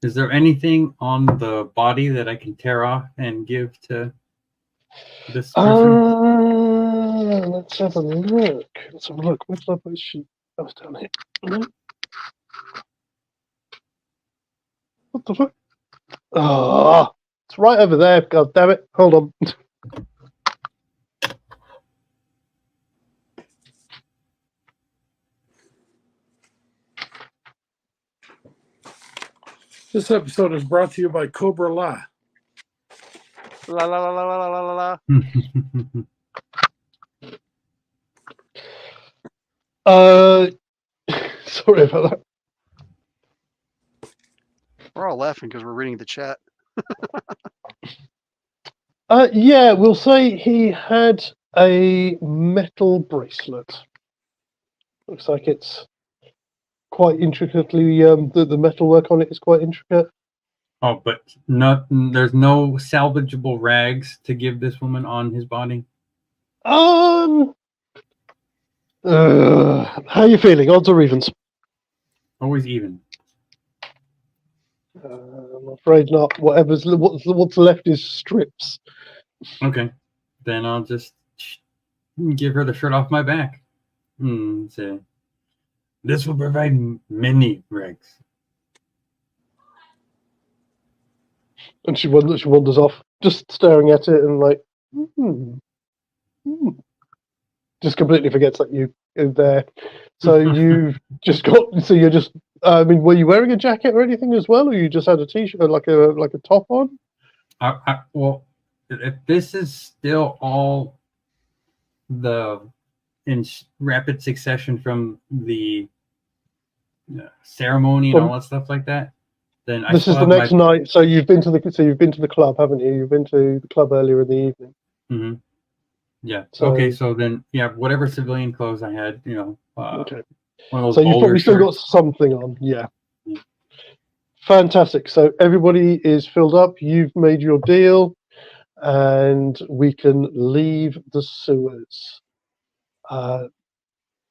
Is there anything on the body that I can tear off and give to this person? Let's have a look. Where's my base sheet? That was down here. What the fuck? Oh, it's right over there. God damn it. Hold on. This episode is brought to you by Cobra La. La la la la la la la la. Sorry about that. laughing because we're reading the chat. Yeah, we'll say he had a metal bracelet. Looks like it's quite intricately. The metalwork on it is quite intricate. Oh, but there's no salvageable rags to give this woman on his body. How are you feeling? Odds or evens? Always even. I'm afraid not. What's left is strips. Okay, then I'll just give her the shirt off my back. So this will provide many rags. And she wanders off, just staring at it and like, just completely forgets that you are there. So you've just got. So you're just. I mean, were you wearing a jacket or anything as well, or you just had a t-shirt, like a top on? Well, if this is still all in rapid succession from the ceremony and all that stuff like that, then this is the next night. So you've been to the club, haven't you? You've been to the club earlier in the evening. Mm-hmm. Yeah. So, okay. So then, yeah, whatever civilian clothes I had, okay. One of those So you've probably still got shirts. something on. Yeah. Fantastic. So everybody is filled up. You've made your deal, and we can leave the sewers.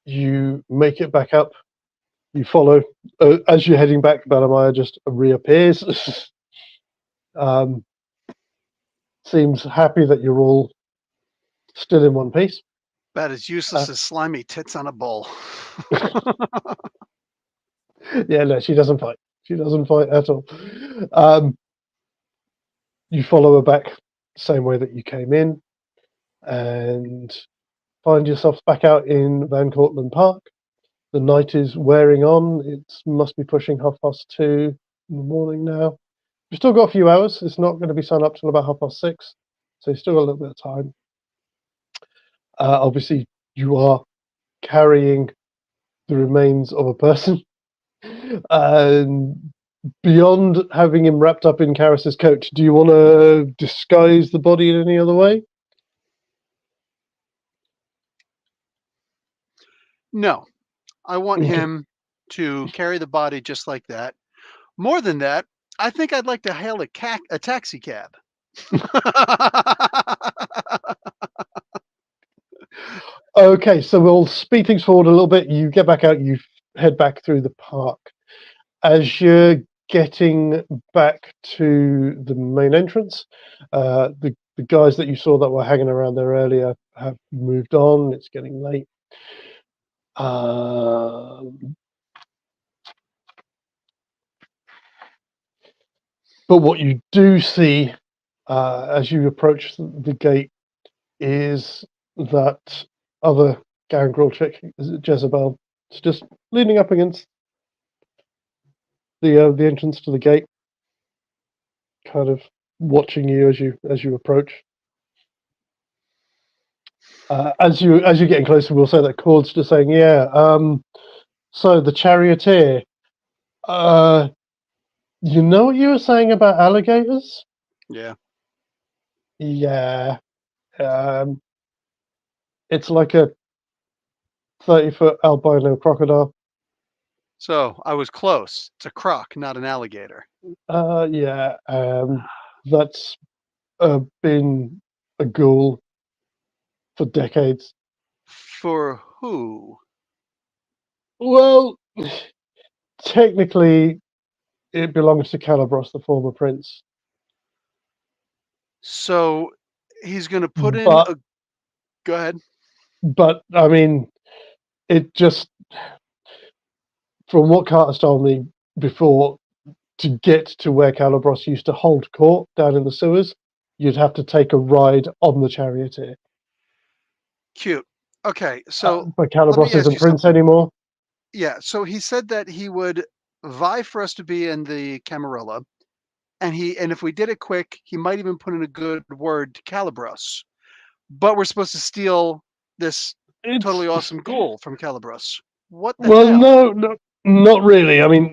You make it back up. You follow. As you're heading back, Balamaya just reappears. Seems happy that you're all still in one piece. About as useless as slimy tits on a bowl. Yeah, no, she doesn't fight. She doesn't fight at all. You follow her back the same way that you came in, and find yourselves back out in Van Cortlandt Park. The night is wearing on. It must be pushing 2:30 in the morning now. You've still got a few hours. It's not going to be sun up till about 6:30, so you've still got a little bit of time. Obviously, you are carrying the remains of a person. And beyond having him wrapped up in Karis's coat, do you want to disguise the body in any other way? No, I want Okay. him to carry the body just like that. More than that, I think I'd like to hail a taxi cab. Okay, so we'll speed things forward a little bit. You get back out, you head back through the park. As you're getting back to the main entrance, the guys that you saw that were hanging around there earlier have moved on. It's getting late. But what you do see as you approach the gate is that other gangrel chick, Jezebel, is just leaning up against the entrance to the gate, kind of watching you as you approach. As you're getting closer, we'll say that Cord's just saying, "Yeah, so the charioteer, you know what you were saying about alligators? Yeah. Yeah, it's like a 30-foot albino crocodile. So I was close. It's a croc, not an alligator. Yeah, that's been a ghoul for decades. For who? Well, technically, it belongs to Calibros, the former prince. So he's going to put in But, a. Go ahead. But I mean, it just, from what Carter's told me before, to get to where Calibros used to hold court down in the sewers, you'd have to take a ride on the charioteer. Cute. Okay, so but let me Calibros ask isn't you prince something. anymore. Yeah, so he said that he would vie for us to be in the Camarilla, and if we did it quick, he might even put in a good word to Calibros. But we're supposed to steal this totally awesome ghoul from Calibros. What the hell? No, not really. I mean,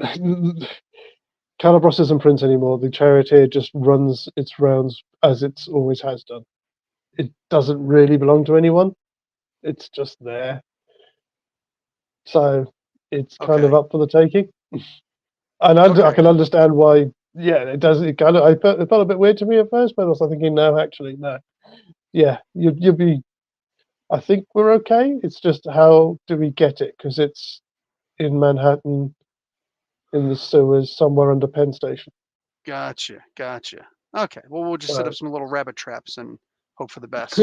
Calabros isn't Prince anymore. The charioteer just runs its rounds as it always has done. It doesn't really belong to anyone. It's just there. So it's kind of Okay. up for the taking. And I Okay. can understand why. Yeah, it does. It kind of. It felt a bit weird to me at first, but I was thinking, no, actually, no. Yeah, you'll be. I think we're okay. It's just how do we get it? Because it's in Manhattan, in the sewers, somewhere under Penn Station. Gotcha. Okay. Well, we'll just set up some little rabbit traps and hope for the best.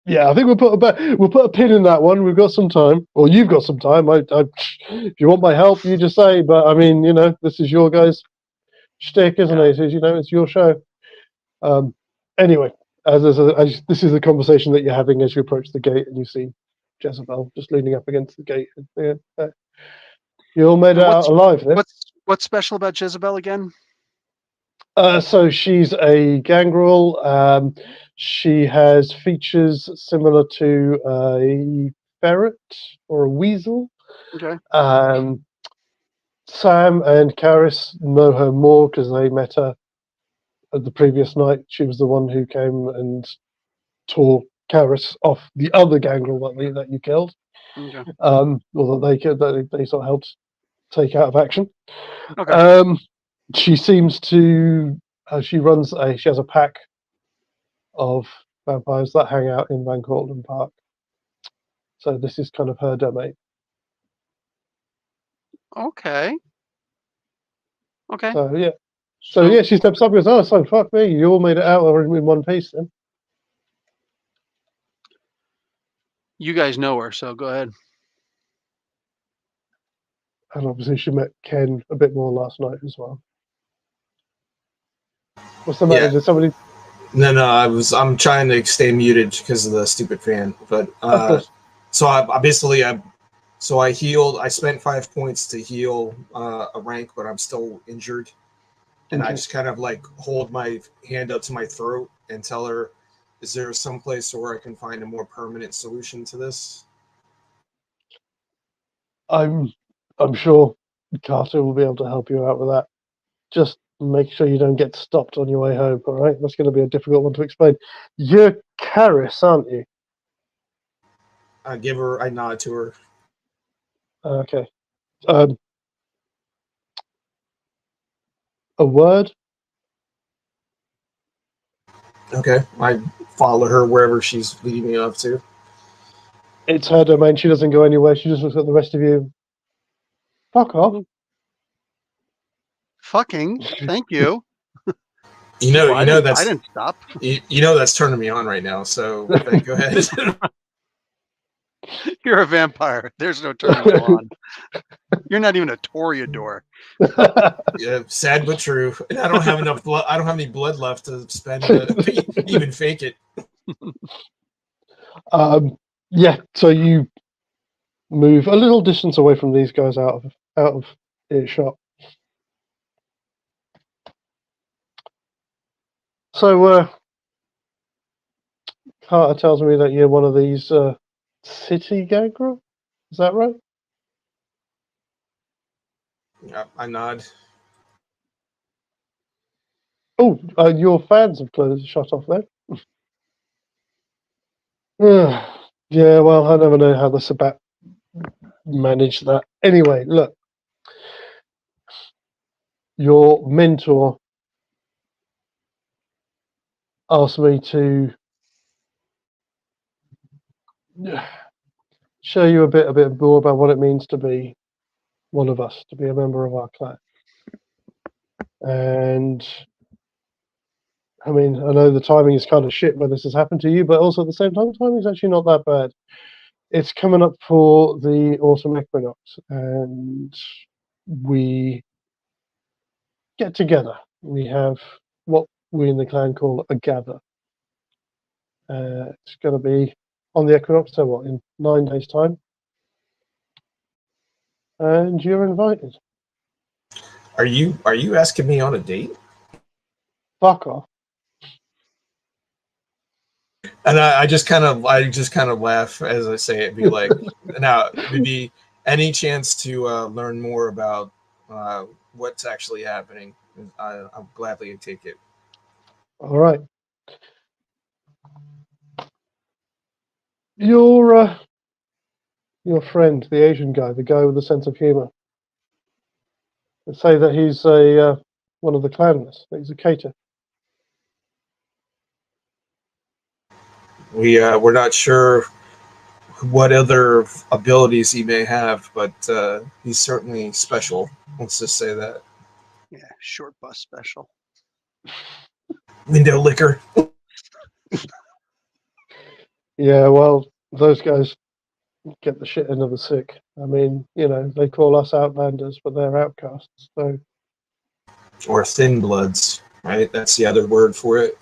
Yeah, I think we'll put a pin in that one. We've got some time, or you've got some time. If you want my help, you just say. But I mean, this is your guys' shtick, isn't Yeah. it? It's your show. Anyway, as this is the conversation that you're having as you approach the gate, and you see Jezebel just leaning up against the gate. You all made it out alive. Yeah? What's special about Jezebel again? So she's a gangrel. She has features similar to a ferret or a weasel. Okay. Sam and Karis know her more because they met her the previous night. She was the one who came and tore Karis off the other gangrel that you killed. Okay. Or that they sort of helped take out of action. Okay. She seems to. She has a pack of vampires that hang out in Van Cortlandt Park. So this is kind of her domain. Okay. So yeah. So yeah, she steps up and goes, "Oh, so fuck me! You all made it out in one piece then." You guys know her, so go ahead. And obviously, she met Ken a bit more last night as well. What's the matter? Yeah. Did somebody? No, I'm trying to stay muted because of the stupid fan. But Of course. so I healed. I spent 5 points to heal a rank, but I'm still injured. And I just kind of like hold my hand up to my throat and tell her, "Is there some place where I can find a more permanent solution to this?" I'm sure Carter will be able to help you out with that. Just make sure you don't get stopped on your way home. All right, that's going to be a difficult one to explain. You're Karis, aren't you? I nod to her. Okay. A word? Okay, I follow her wherever she's leading me up to. It's her domain. She doesn't go anywhere. She just looks at the rest of you. Fuck off. Fucking. Thank you. You know that's I didn't stop. You know that's turning me on right now. So go ahead. You're a vampire. There's no turning you on. You're not even a Toreador. Yeah, sad but true. And I don't have enough blood. I don't have any blood left to spend to even fake it. Yeah. So you move a little distance away from these guys out of earshot. So Carter tells me that you're one of these city gangrel. Is that right? Yeah, I nod. Oh, your fans have closed shut off there. Yeah, well, I never know how the Sabat manage that. Anyway, look. Your mentor asked me to show you a bit more about what it means to be one of us, to be a member of our clan. And I mean, I know the timing is kind of shit when this has happened to you, but also at the same time, the timing is actually not that bad. It's coming up for the autumn equinox, and we get together. We have what we in the clan call a gather. It's going to be on the equinox, so what, in 9 days' time? And you're invited. Are you asking me on a date? Fuck off. And I just kind of laugh as I say it. Be like, now would be any chance to learn more about what's actually happening. I'll gladly take it. All right. Your friend, the Asian guy, the guy with the sense of humor. They say that he's a one of the clanless. That he's a cater. We're not sure what other abilities he may have, but he's certainly special. Let's just say that. Yeah, short bus special. Window licker. Yeah, well, those guys get the shit end of the stick. I mean, they call us outlanders, but they're outcasts. So, Or thin bloods, right? That's the other word for it.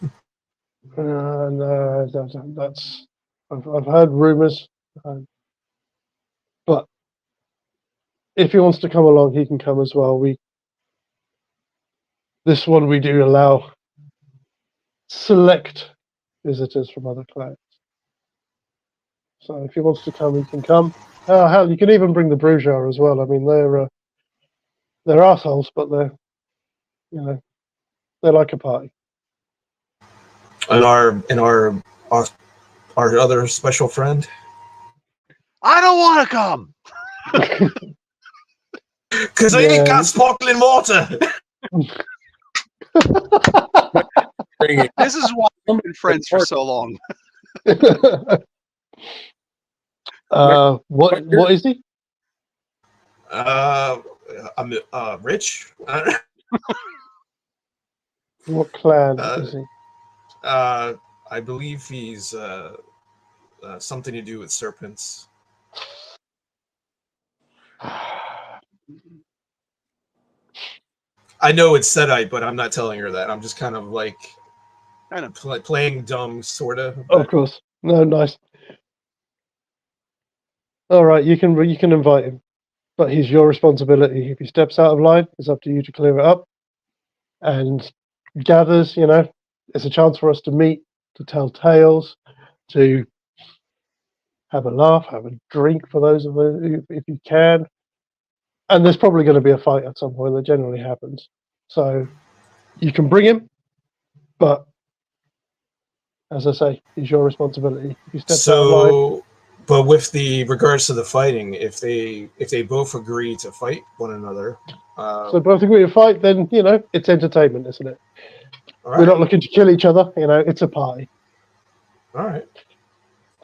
no, that's I've heard rumors, but if he wants to come along, he can come as well. This one we do allow select visitors from other clans. So if he wants to come, he can come. Oh, hell, you can even bring the Brujar as well. I mean, they're assholes, but they're like a party. And our other special friend. I don't want to come. Because I ain't got sparkling water. This is why we've been friends for so long. What is he? I'm rich. What clan is he? I believe he's something to do with serpents. I know it's Sedite, but I'm not telling her that. I'm just kind of like playing dumb, sort of. Of course. No, nice. All right, you can invite him, but he's your responsibility. If he steps out of line, it's up to you to clear it up. And gathers, it's a chance for us to meet, to tell tales, to have a laugh, have a drink for those of us if you can. And there's probably going to be a fight at some point. That generally happens. So you can bring him, but as I say, it's your responsibility. If you step out of line. But with the regards to the fighting, if they both agree to fight one another, so both agree to fight, then it's entertainment, isn't it? right. We're not looking to kill each other. It's a party. All right.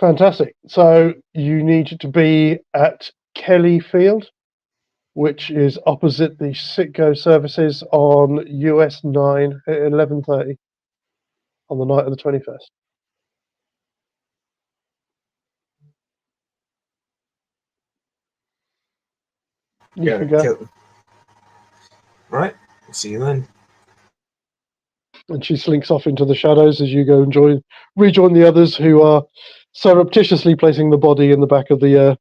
Fantastic. So you need to be at Kelly Field, which is opposite the Sitco services on US 9 at 11:30 on the night of the 21st. You can go. All right. See you then. And she slinks off into the shadows as you go and rejoin the others who are surreptitiously placing the body in the back of the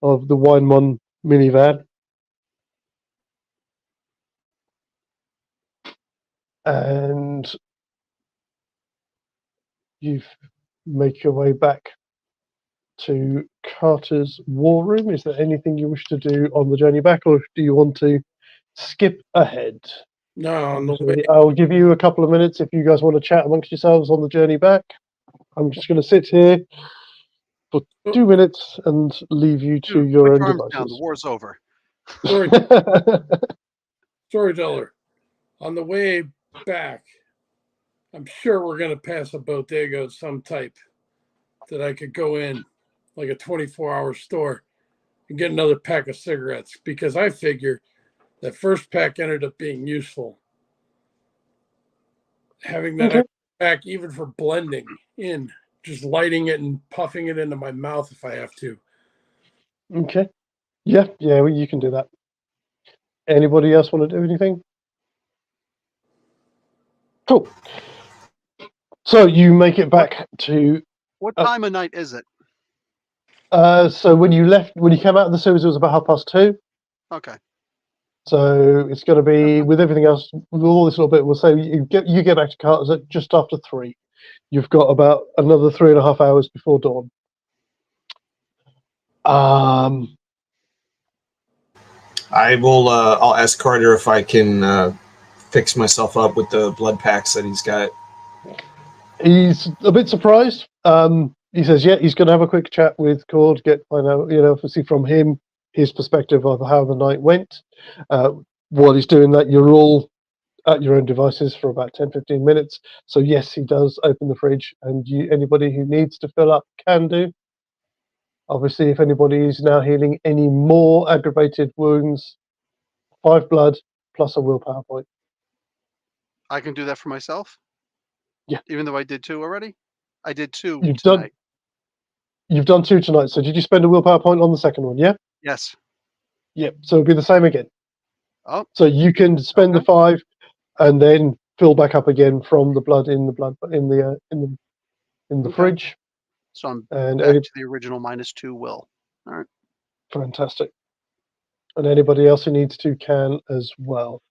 Winemon minivan. And you make your way back to Carter's war room. Is there anything you wish to do on the journey back, or do you want to skip ahead? No, I'll give you a couple of minutes if you guys want to chat amongst yourselves on the journey back. I'm just going to sit here for 2 minutes and leave you to your own devices. Down. The war's over. Storyteller, on the way back, I'm sure we're going to pass a bodega of some type that I could go in, like a 24-hour store, and get another pack of cigarettes, because I figure that first pack ended up being useful. Having that extra pack, even for blending in, just lighting it and puffing it into my mouth if I have to. Okay. Yeah, well, you can do that. Anybody else want to do anything? Cool. So you make it back to... What time of night is it? So when you came out of the sewers, it was about 2:30. Okay. So it's going to be, with everything else, with all this little bit, we'll say you get back to Carter's at just after 3. You've got about another 3.5 hours before dawn. I will. I'll ask Carter if I can fix myself up with the blood packs that he's got. He's a bit surprised. He says, yeah, he's going to have a quick chat with Cord, find out, obviously from him, his perspective of how the night went. While he's doing that, you're all at your own devices for about 10-15 minutes. So yes, he does open the fridge, and anybody who needs to fill up can do. Obviously, if anybody is now healing any more aggravated wounds, 5 blood plus a willpower point. I can do that for myself? Yeah. Even though I did 2 already? I did 2 You've tonight. You've done 2 tonight, so did you spend a willpower point on the second one, yeah? Yes. Yep, so it'll be the same again. Oh. So you can spend the 5 and then fill back up again from the blood in the Okay. fridge. So I'm And back to the original -2 will. All right. fantastic. And anybody else who needs to can as well.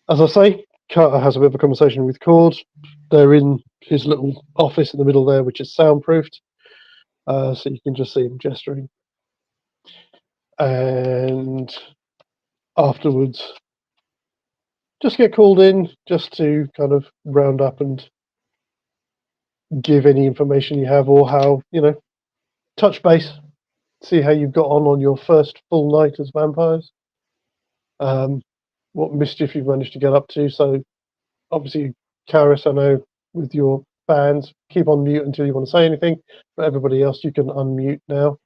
As I say, Carter has a bit of a conversation with Cord. They're in his little office in the middle there, which is soundproofed. So you can just see him gesturing. And afterwards, just get called in just to kind of round up and give any information you have, or how, touch base, see how you've got on your first full night as vampires. What mischief you've managed to get up to. So obviously, Karis, I know with your fans, keep on mute until you want to say anything, but everybody else you can unmute now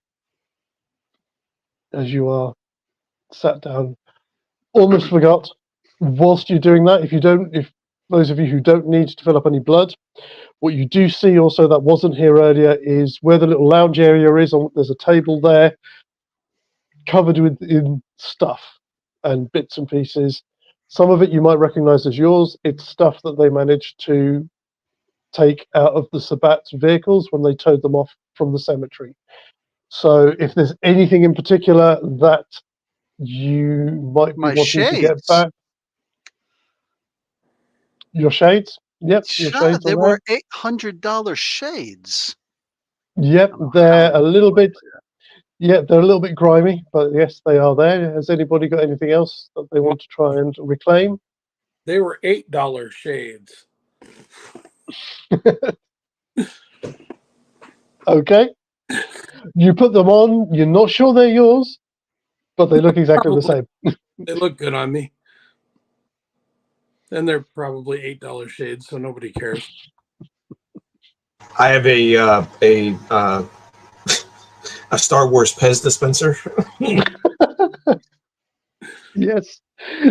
as you are sat down. Almost forgot, whilst you're doing that, if those of you who don't need to fill up any blood, what you do see also that wasn't here earlier is where the little lounge area is. There's a table there covered in stuff and bits and pieces. Some of it you might recognize as yours. It's stuff that they managed to take out of the Sabat's vehicles when they towed them off from the cemetery. So if there's anything in particular that you might be My wanting to get shades. back. Your shades? Yep, your shades They are were there. $800 shades. Yep, they're a little bit. Yeah, they're a little bit grimy, but yes, they are there. Has anybody got anything else that they want to try and reclaim? They were $8 shades. Okay. You put them on, you're not sure they're yours, but they look exactly the same. They look good on me. And they're probably $8 shades, so nobody cares. I have a Star Wars Pez dispenser. Yes.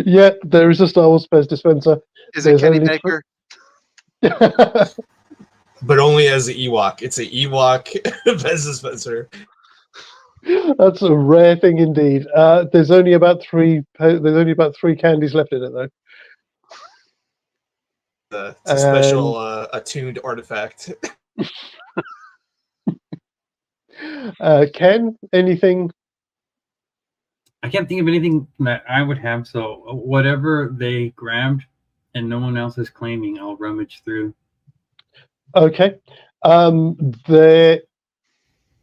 Yeah, there is a Star Wars Pez dispenser. Is it Kenny Baker? But only as an Ewok. It's an Ewok Pez dispenser. That's a rare thing indeed. There's only about 3 candies left in it though. It's a special attuned artifact. Ken, anything? I can't think of anything that I would have. So whatever they grabbed and no one else is claiming, I'll rummage through. Okay. There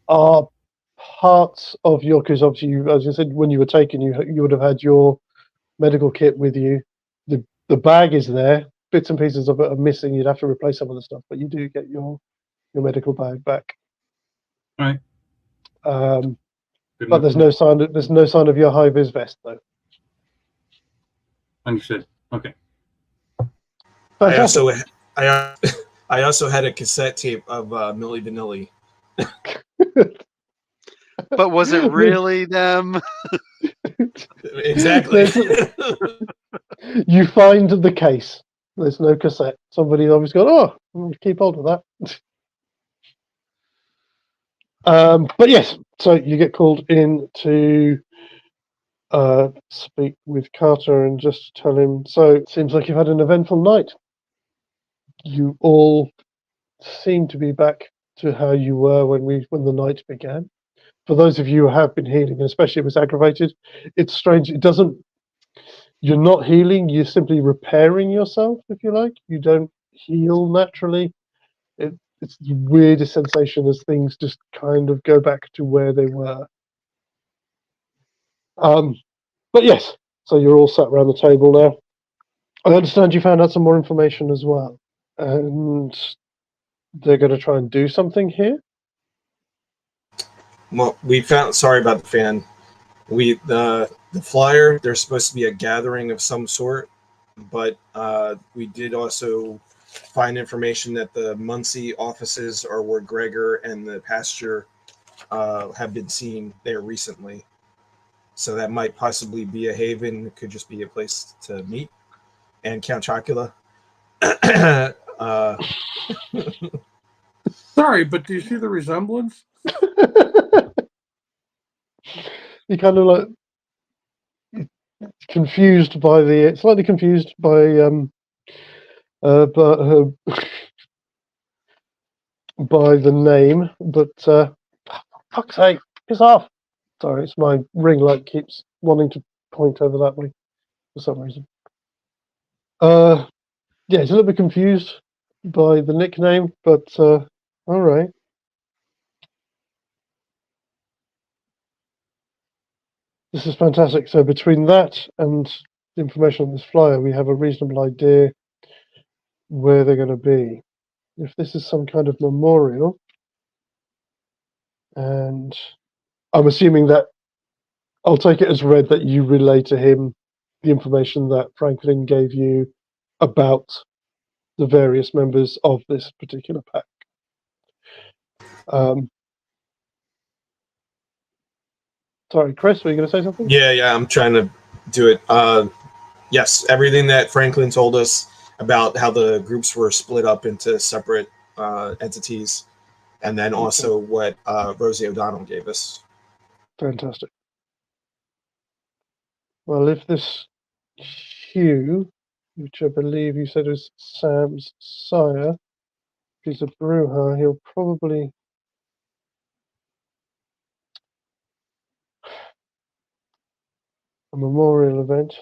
are parts of your, because obviously, as you said, when you were taken, you would have had your medical kit with you. The bag is there. Bits and pieces of it are missing. You'd have to replace some of the stuff, but you do get your medical bag back. All right. But there's no sign of your high vis vest though. Understood. Okay. Fantastic. I also had a cassette tape of Milli Vanilli. But was it really them? Exactly. You find the case. There's no cassette. Somebody always gone, oh, I'll keep hold of that. But yes, so you get called in to speak with Carter and just tell him, so it seems like you've had an eventful night. You all seem to be back to how you were when the night began. For those of you who have been healing, especially if it's aggravated, it's strange. You're not healing, you're simply repairing yourself, if you like. You don't heal naturally. It's the weirdest sensation as things just kind of go back to where they were. But yes, so you're all sat around the table now. I understand you found out some more information as well, and they're going to try and do something here. Well, we found. Sorry about the fan. The flyer. There's supposed to be a gathering of some sort, but we did also find information that the Muncie offices are where Gregor and the pasture have been seen there recently. So that might possibly be a haven. It could just be a place to meet. And Count Chocula. Sorry, but do you see the resemblance? You kind of like confused by the slightly confused by but by the name, but fuck's sake, piss off. Sorry, it's my ring light keeps wanting to point over that way for some reason. Yeah, he's a little bit confused by the nickname, but all right. This is fantastic. So between that and the information on this flyer, we have a reasonable idea where they're going to be. If this is some kind of memorial, and I'm assuming that I'll take it as read that you relay to him the information that Franklin gave you about the various members of this particular pack. Sorry, Chris, were you going to say something? Yeah, I'm trying to do it. Yes, everything that Franklin told us about how the groups were split up into separate entities, and then also what Rosie O'Donnell gave us. Fantastic. Well, if this Hugh, which I believe you said was Sam's sire, if he's a Bruja, he'll probably a memorial event.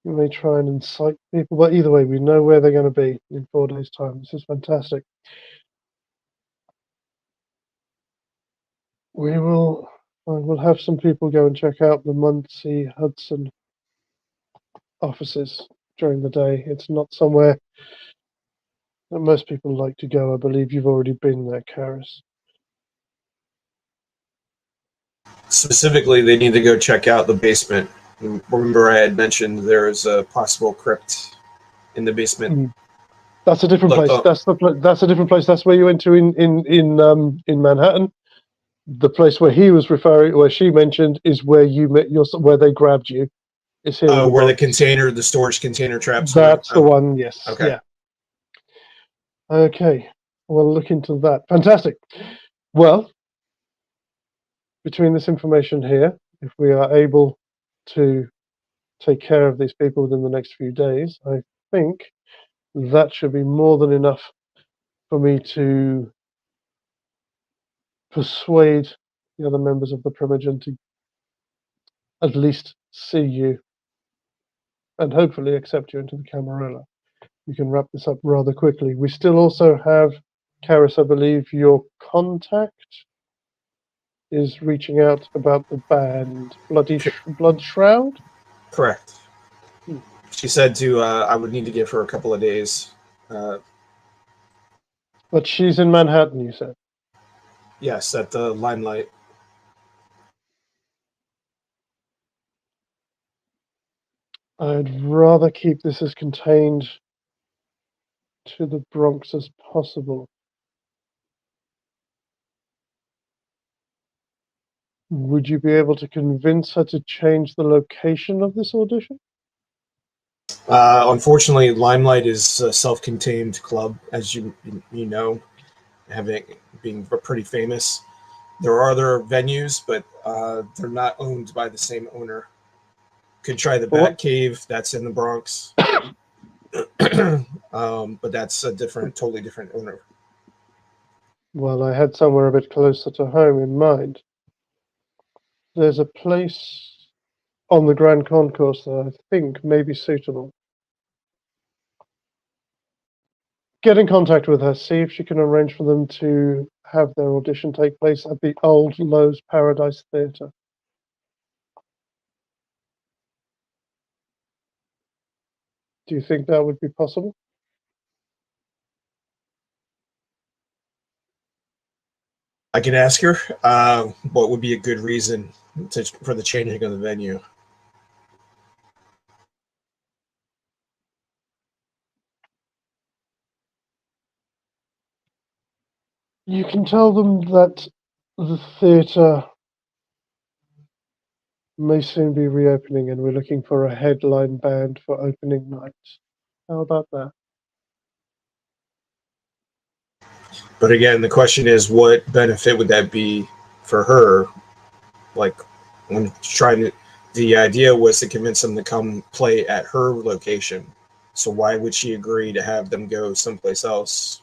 You may try and incite people, but either way, we know where they're going to be in 4 days' time. This is fantastic. We'll have some people go and check out the Muncie Hudson offices during the day. It's not somewhere that most people like to go. I believe you've already been there, Karis. Specifically, they need to go check out the basement. Remember, I had mentioned there is a possible crypt in the basement. That's a different place. That's a different place. That's where you went to in Manhattan. The place where he was referring, where she mentioned, is where you met where they grabbed you. Is here. Where the storage container traps. That's the one. Yes. Okay. Yeah. Okay. We'll look into that. Fantastic. Well, between this information here, if we are able to take care of these people within the next few days, I think that should be more than enough for me to persuade the other members of the Primogen to at least see you and hopefully accept you into the Camarilla. We can wrap this up rather quickly. We still also have, Karis, I believe your contact is reaching out about the band Blood Shroud? Correct. She said I would need to give her a couple of days. But she's in Manhattan, you said? Yes, at the Limelight. I'd rather keep this as contained to the Bronx as possible. Would you be able to convince her to change the location of this audition? Unfortunately, Limelight is a self-contained club, as you know, being pretty famous. There are other venues, but they're not owned by the same owner. Could try the Batcave, that's in the Bronx, but that's a totally different owner. Well, I had somewhere a bit closer to home in mind. There's a place on the Grand Concourse that I think may be suitable. Get in contact with her, see if she can arrange for them to have their audition take place at the old Lowe's Paradise Theatre. Do you think that would be possible? I can ask her what would be a good reason for the changing of the venue. You can tell them that the theatre may soon be reopening and we're looking for a headline band for opening night. How about that? But again, the question is, what benefit would that be for her? Like, when trying to, the idea was to convince them to come play at her location. So why would she agree to have them go someplace else?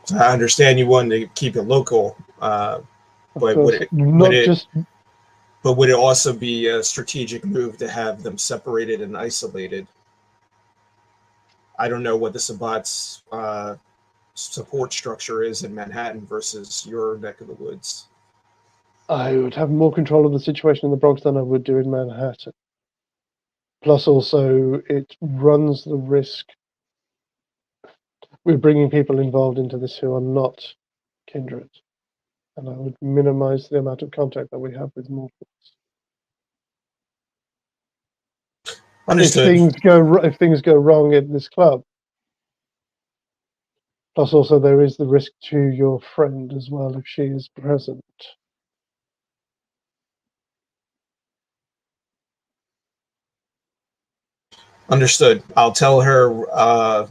So I understand you wanted to keep it local, but would it also be a strategic move to have them separated and isolated? I don't know what the Sabbat's support structure is in Manhattan versus your neck of the woods. I would have more control of the situation in the Bronx than I would do in Manhattan. Plus, also, it runs the risk. We're bringing people involved into this who are not kindred, and I would minimize the amount of contact that we have with mortals. Understood. If things go wrong in this club, plus also there is the risk to your friend as well if she is present. Understood. I'll tell her.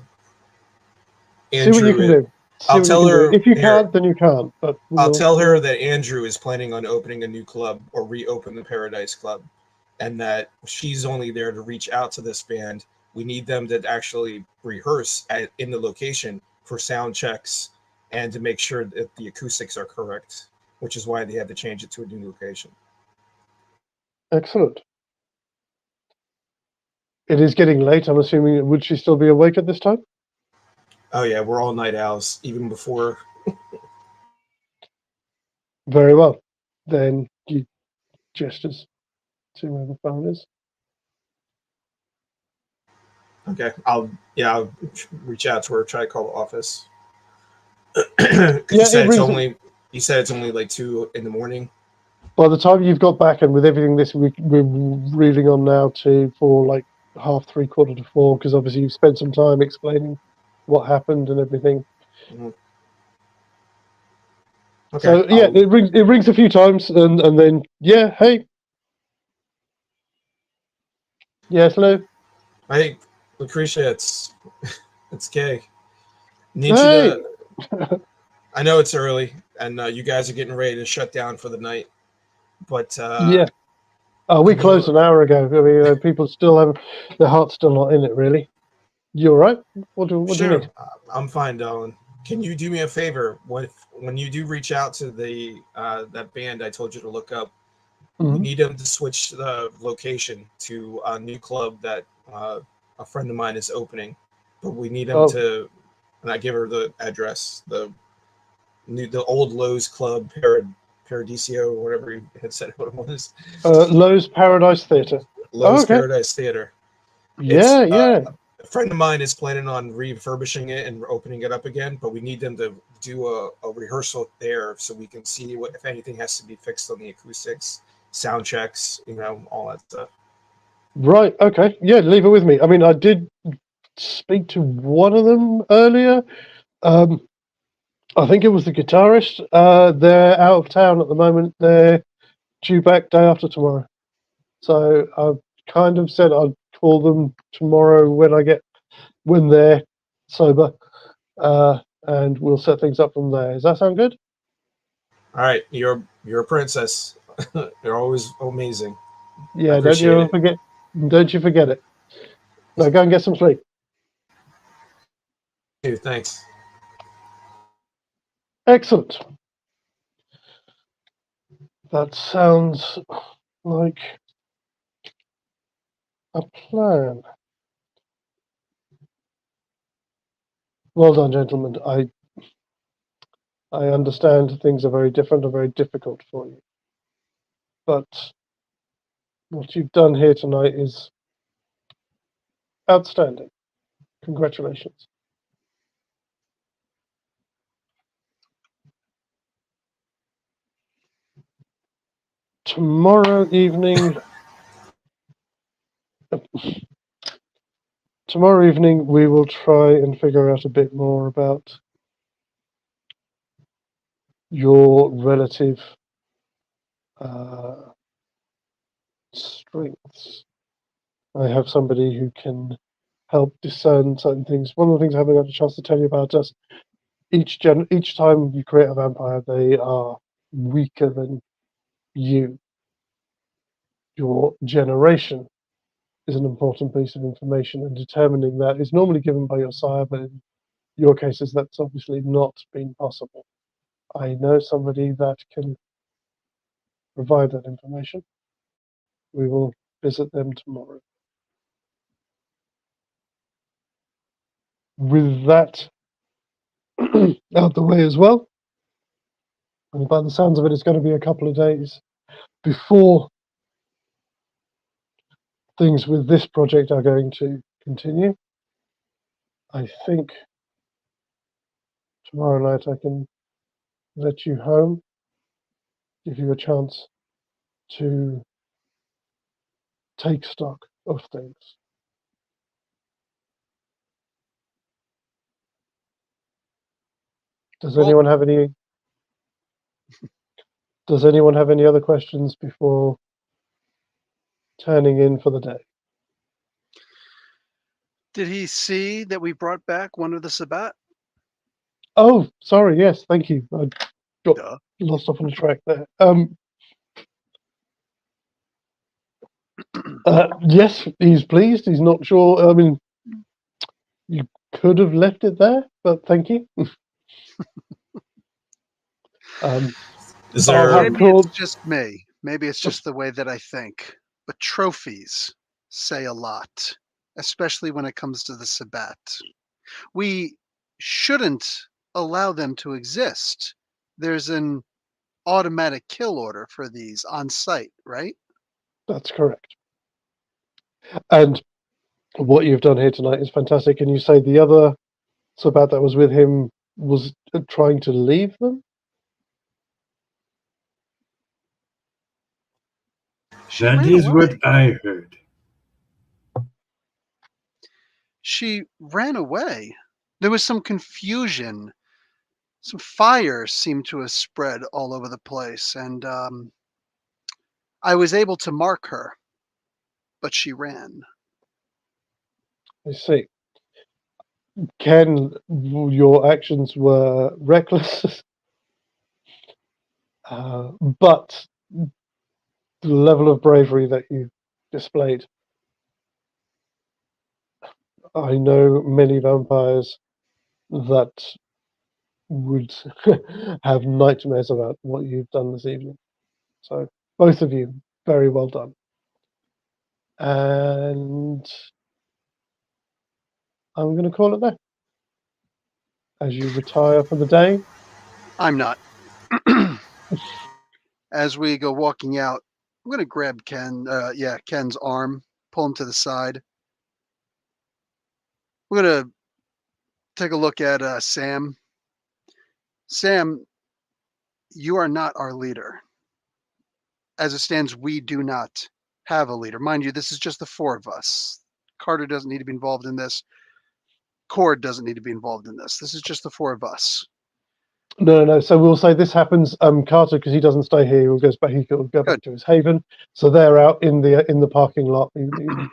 Andrew, see what you can do. I'll tell her. If you can't, then you can't. But I'll tell her that Andrew is planning on opening a new club or reopen the Paradise Club, and that she's only there to reach out to this band. We need them to actually rehearse in the location for sound checks and to make sure that the acoustics are correct, which is why they had to change it to a new location. Excellent. It is getting late. I'm assuming, would she still be awake at this time? Oh yeah, we're all night owls, even before. Very well. Then you gestures to where the phone is. Okay, I'll reach out to her, try to call the office. You said it's only like 2 a.m. By the time you've got back, and with everything we're reeling on now for like 3:30, 4, because obviously you've spent some time explaining what happened and everything. Mm-hmm. Okay. So yeah, it rings a few times, and then hey, yes, hello. Hey, Lucretia, it's Kay. Need hey. you to. I know it's early, and you guys are getting ready to shut down for the night, but yeah. We closed an hour ago. I mean, people still have their heart's still not in it, really. You all right? What do you need? I'm fine, darling. Can you do me a favor? When you do reach out to the that band I told you to look up, we need them to switch the location to a new club that a friend of mine is opening. But we need them to, and I give her the address, the old Lowe's Club, Paradiso, or whatever you had said what it was. Lowe's Paradise Theatre. Lowe's Paradise Theatre. Yeah. A friend of mine is planning on refurbishing it and opening it up again, but we need them to do a rehearsal there so we can see if anything has to be fixed on the acoustics, sound checks, all that stuff. Right. Okay. Yeah. Leave it with me. I mean, I did speak to one of them earlier. I think it was the guitarist. They're out of town at the moment. They're due back day after tomorrow. So I've kind of said I'd call them tomorrow when they're sober, and we'll set things up from there. Does that sound good? All right, you're a princess. You're always amazing. Yeah, don't you forget it. No, go and get some sleep. Dude, thanks. Excellent. That sounds like a plan. Well done, gentlemen. I understand things are very different and very difficult for you. But what you've done here tonight is outstanding. Congratulations. Tomorrow evening, we will try and figure out a bit more about your relative strengths. I have somebody who can help discern certain things. One of the things I haven't had a chance to tell you about is each time you create a vampire, they are weaker than you. Your generation is an important piece of information, and determining that is normally given by your sire, but in your cases, that's obviously not been possible. I know somebody that can provide that information. We will visit them tomorrow. With that out the way as well, and by the sounds of it, it's going to be a couple of days before things with this project are going to continue. I think tomorrow night I can let you home, give you a chance to take stock of things. Does anyone have any other questions before turning in for the day? Did he see that we brought back one of the Sabbat? Oh, sorry. Yes, thank you. I got Duh. lost off on the track there. Yes, he's pleased. He's not sure. I mean, you could have left it there, but thank you. Is I'll there? have Maybe called. it's just me. Maybe it's just the way that I think. But trophies say a lot, especially when it comes to the Sabbat. We shouldn't allow them to exist. There's an automatic kill order for these on site, right? That's correct. And what you've done here tonight is fantastic. And you say the other Sabat that was with him was trying to leave them? She That ran is away. what I heard. She ran away. There was some confusion. Some fire seemed to have spread all over the place, and I was able to mark her, but she ran. I see. Ken, your actions were reckless, but the level of bravery that you displayed. I know many vampires that would have nightmares about what you've done this evening. So, both of you, very well done. And I'm going to call it there. As you retire for the day, I'm not. As we go walking out, I'm going to grab Ken's arm, pull him to the side. We're going to take a look at Sam. Sam, you are not our leader. As it stands, we do not have a leader. Mind you, this is just the four of us. Carter doesn't need to be involved in this. Cord doesn't need to be involved in this. This is just the four of us. no. So we'll say this happens. Carter, because he doesn't stay here, he goes back. He'll go back to his haven. So they're out in the parking lot,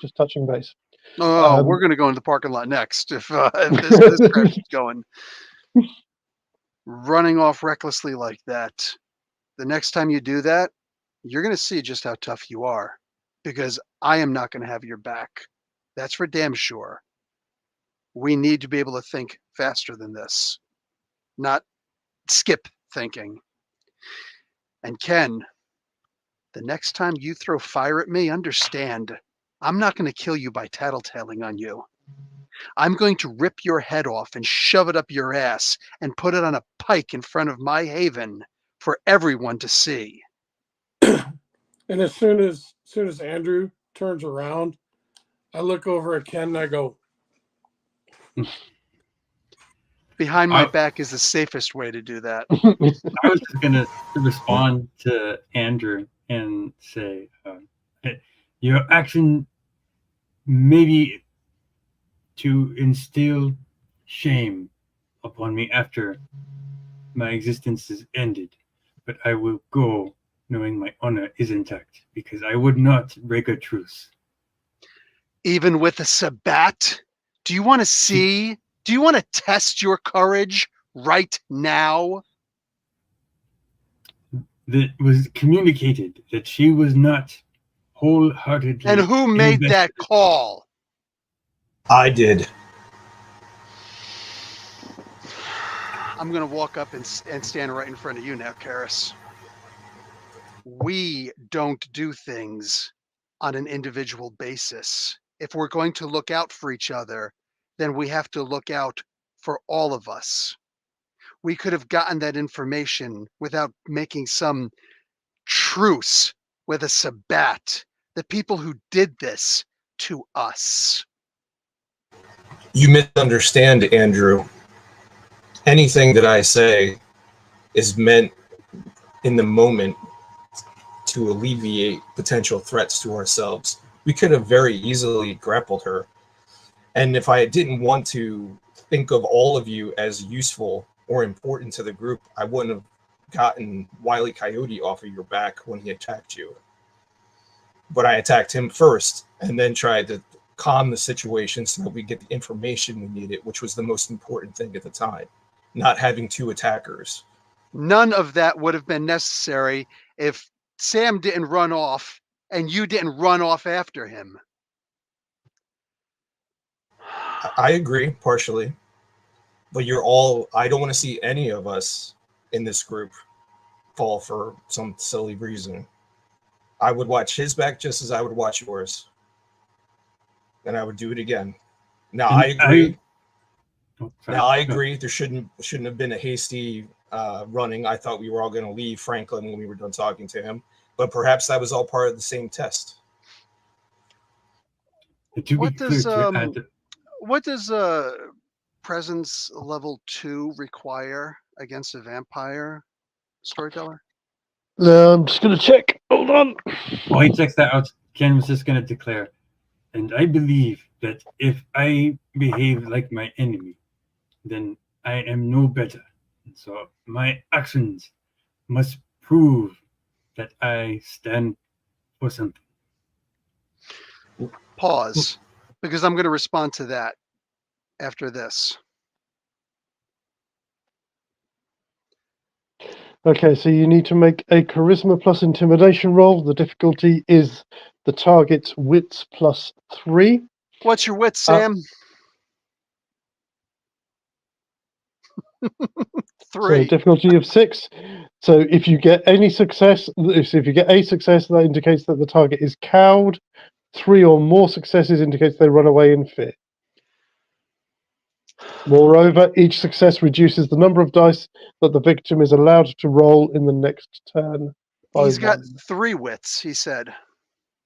just touching base. Oh, we're going to go into the parking lot next if this crap keeps going. Running off recklessly like that. The next time you do that, you're going to see just how tough you are, because I am not going to have your back. That's for damn sure. We need to be able to think faster than this, not skip thinking. And Ken, the next time you throw fire at me, understand, I'm not going to kill you by tattletaling on you. I'm going to rip your head off and shove it up your ass and put it on a pike in front of my haven for everyone to see. And as soon as Andrew turns around, I look over at Ken and I go, Behind my I- back is the safest way to do that. I was just gonna respond to Andrew and say, your action maybe to instill shame upon me after my existence is ended, but I will go knowing my honor is intact because I would not break a truce. Even with a Sabbat? Do you want to see? Do you want to test your courage right now? That was communicated that she was not wholeheartedly. And who made that invested. call? I did. I'm going to walk up and stand right in front of you now, Karis. We don't do things on an individual basis. If we're going to look out for each other, then we have to look out for all of us. We could have gotten that information without making some truce with a Sabbat. The people who did this to us. You misunderstand, Andrew. Anything that I say is meant in the moment to alleviate potential threats to ourselves. We could have very easily grappled her. And if I didn't want to think of all of you as useful or important to the group, I wouldn't have gotten Wile E. Coyote off of your back when he attacked you. But I attacked him first and then tried to calm the situation so that we get the information we needed, which was the most important thing at the time, not having two attackers. None of that would have been necessary if Sam didn't run off and you didn't run off after him. I agree, partially. But you're all, I don't want to see any of us in this group fall for some silly reason. I would watch his back just as I would watch yours. And I would do it again. Now, I agree. I agree. There shouldn't have been a hasty running. I thought we were all going to leave Franklin when we were done talking to him. But perhaps that was all part of the same test. What does presence level 2 require against a vampire, storyteller? I'm just going to check. Hold on. While he checks that out, Ken was just going to declare, and I believe that if I behave like my enemy, then I am no better. And so my actions must prove that I stand for something. Pause, because I'm going to respond to that after this. Okay, so you need to make a charisma plus intimidation roll. The difficulty is the target's wits plus 3. What's your wit, Sam? 3. So difficulty of 6. So if you get any success, if you get a success, that indicates that the target is cowed. 3 or more successes indicates they run away in fear. Moreover, each success reduces the number of dice that the victim is allowed to roll in the next turn. He's got 3 wits, he said.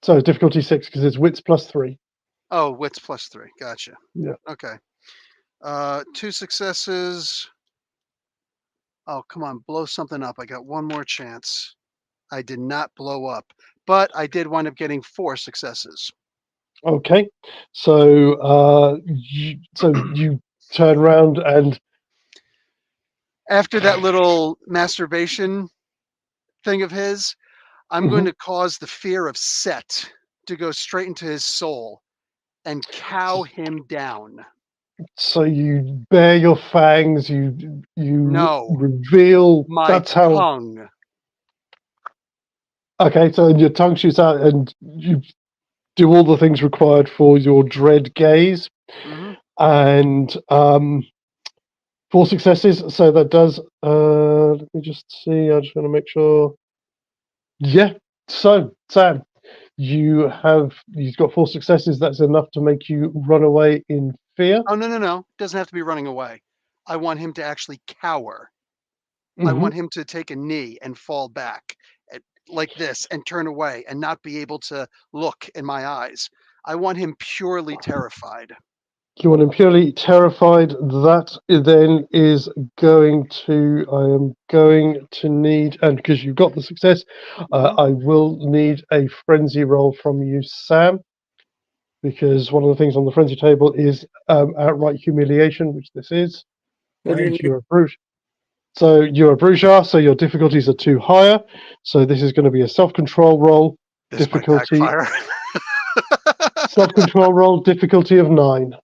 So difficulty 6 because it's wits plus 3. Oh, wits plus 3. Gotcha. Yeah. Okay. 2 successes. Oh, come on, blow something up. I got one more chance. I did not blow up, but I did wind up getting 4 successes. Okay, so you turn around and after that little masturbation thing of his, I'm going to cause the fear of Set to go straight into his soul and cow him down. So you bare your fangs, you reveal my that's how tongue. Okay, so your tongue shoots out and you do all the things required for your dread gaze. Mm-hmm. And 4 successes, so that does let me just see, I just want to make sure. Yeah, so Sam, you've got 4 successes, that's enough to make you run away in fear. Oh, no. Doesn't have to be running away. I want him to actually cower. I Mhm. want him to take a knee and fall back like this and turn away and not be able to look in my eyes. I want him purely terrified. You want him purely terrified. That then is going to. I am going to need, and because you've got the success, I will need a frenzy roll from you, Sam. Because one of the things on the frenzy table is outright humiliation, which this is. What do you And need? you're a brute. So you're a bourgeois, so your difficulties are 2 higher. So this is going to be a self-control roll. This Difficulty. might backfire. Self-control roll, difficulty of 9.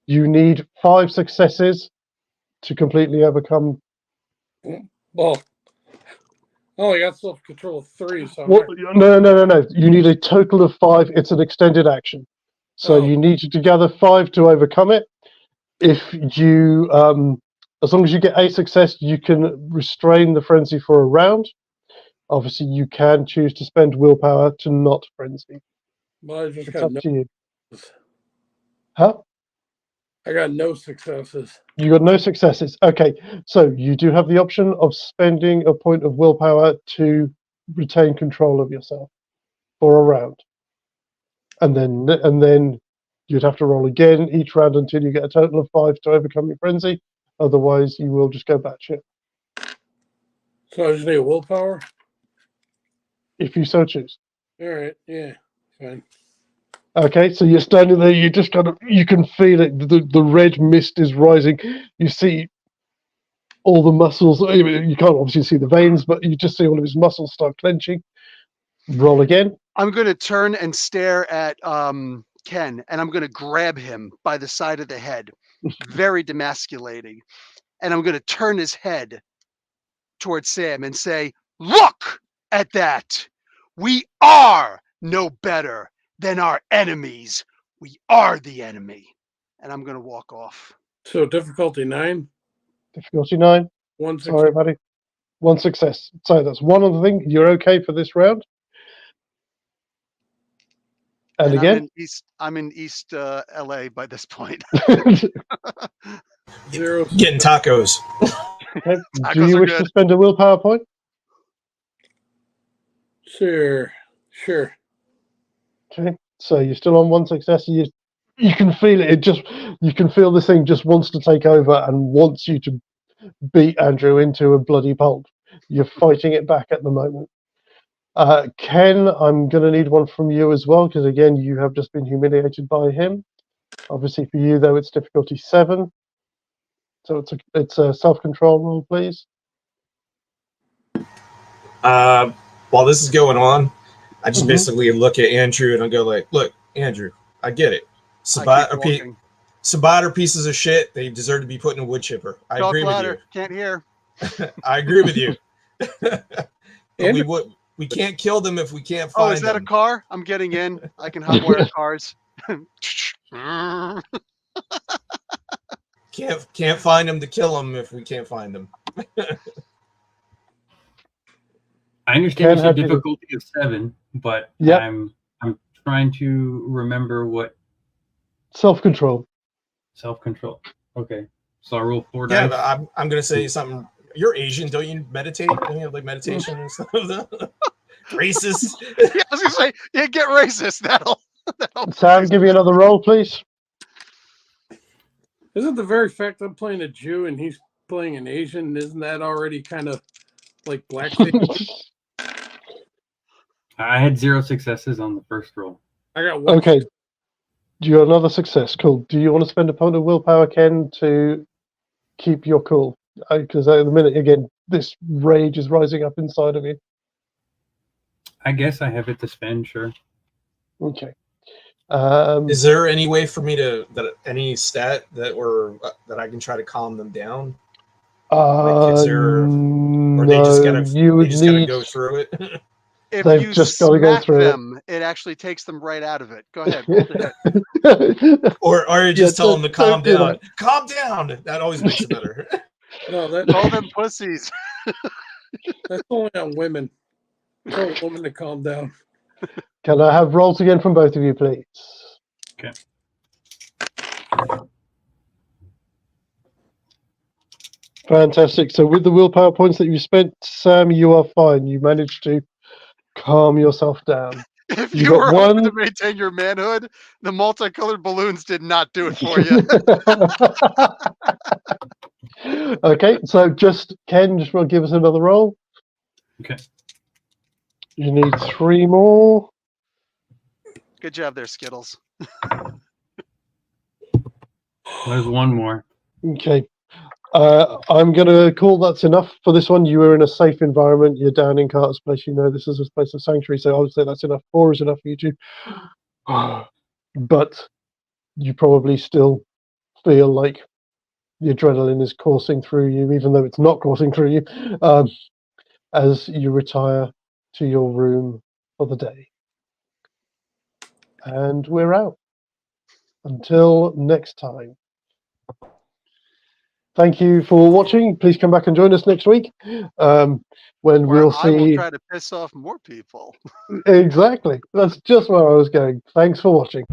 You need 5 successes to completely overcome. Well, I only got self control of 3, so I'm What? not- No. You need a total of 5. It's an extended action. So Oh. you need to gather 5 to overcome it. If you, as long as you get a success, you can restrain the frenzy for a round. Obviously, you can choose to spend willpower to not frenzy. Well, I just It's got up no. to you. Huh? I got no successes. You got no successes. Okay, so you do have the option of spending a point of willpower to retain control of yourself for a round, and then you'd have to roll again each round until you get a total of 5 to overcome your frenzy. Otherwise, you will just go batshit So I just need a willpower. if you so choose. All right, yeah, fine. Okay, so you're standing there. You just you can feel it. The red mist is rising. You see all the muscles. I mean, you can't obviously see the veins, but you just see all of his muscles start clenching. Roll again. I'm going to turn and stare at Ken, and I'm going to grab him by the side of the head, very demasculating. And I'm going to turn his head towards Sam and say, "Look at that. We are no better than our enemies. We are the enemy." And I'm going to walk off. So difficulty 9. Difficulty 9. 1 Sorry, success. buddy. 1 success. So that's one other thing. You're okay for this round. And again. I'm in East LA by this point. 0. Getting tacos. Okay. Do Tacos you are wish good. to spend a willpower point? Sure. Okay. So you're still on 1 success. You can feel it. You can feel this thing just wants to take over and wants you to beat Andrew into a bloody pulp. You're fighting it back at the moment. Ken, I'm going to need one from you as well, because again, you have just been humiliated by him. Obviously, for you, though, it's difficulty 7. So it's a self-control roll, please. While this is going on, I just Mhm. basically look at Andrew and I go like, "Look, Andrew, I get it. Sabat are pieces of shit. They deserve to be put in a wood chipper. I Talk agree louder. with Can't hear. you. I agree with you. But Andrew- we can't kill them if we can't Oh, find is that them. a car? I'm getting in. I can hotwire cars. Can't find them to kill them if we can't find them. I understand Ken, you how said do you- difficulty of 7, but Yep. I'm trying to remember what Self-control. self-control. Okay, so I roll 4 Yeah, dice. but I'm gonna say something. You're Asian, don't you meditate? Don't you have like meditation and stuff? Racist. Yeah, I was gonna say, yeah, get racist. That'll Sam, give me another roll, please. Isn't the very fact I'm playing a Jew and he's playing an Asian, isn't that already kind of like blackface? I had 0 successes on the first roll. I got 1. Okay. You got another success. Cool. Do you want to spend a point of willpower, Ken, to keep your cool? Because at the minute, again, this rage is rising up inside of you. I guess I have it to spend, sure. Okay. Is there any way for me to any stat that I can try to calm them down? Like, is there, or they just gotta go through it? If They've you just gotta go smack through it. them, it actually takes them right out of it. Go ahead. Roll the hit. or you just tell them to calm don't do down. Calm down. That always makes it better. No, Call them pussies. that's only on women. Tell a woman to calm down. Can I have rolls again from both of you, please? Okay. Fantastic. So with the willpower points that you spent, Sam, you are fine. You managed to calm yourself down. If You you got were one. hoping to maintain your manhood, the multicolored balloons did not do it for you. Okay, so just Ken, just want to give us another roll. Okay. You need 3 more. Good job there, Skittles. There's one more. Okay. I'm going to call that's enough for this one. You were in a safe environment. You're down in Carter's place. You know this is a place of sanctuary, so I would say that's enough. 4 is enough for you two. But you probably still feel like the adrenaline is coursing through you, even though it's not coursing through you, as you retire to your room for the day. And we're out. Until next time. Thank you for watching. Please come back and join us next week when Where we'll I will see. try to piss off more people. Exactly. That's just where I was going. Thanks for watching.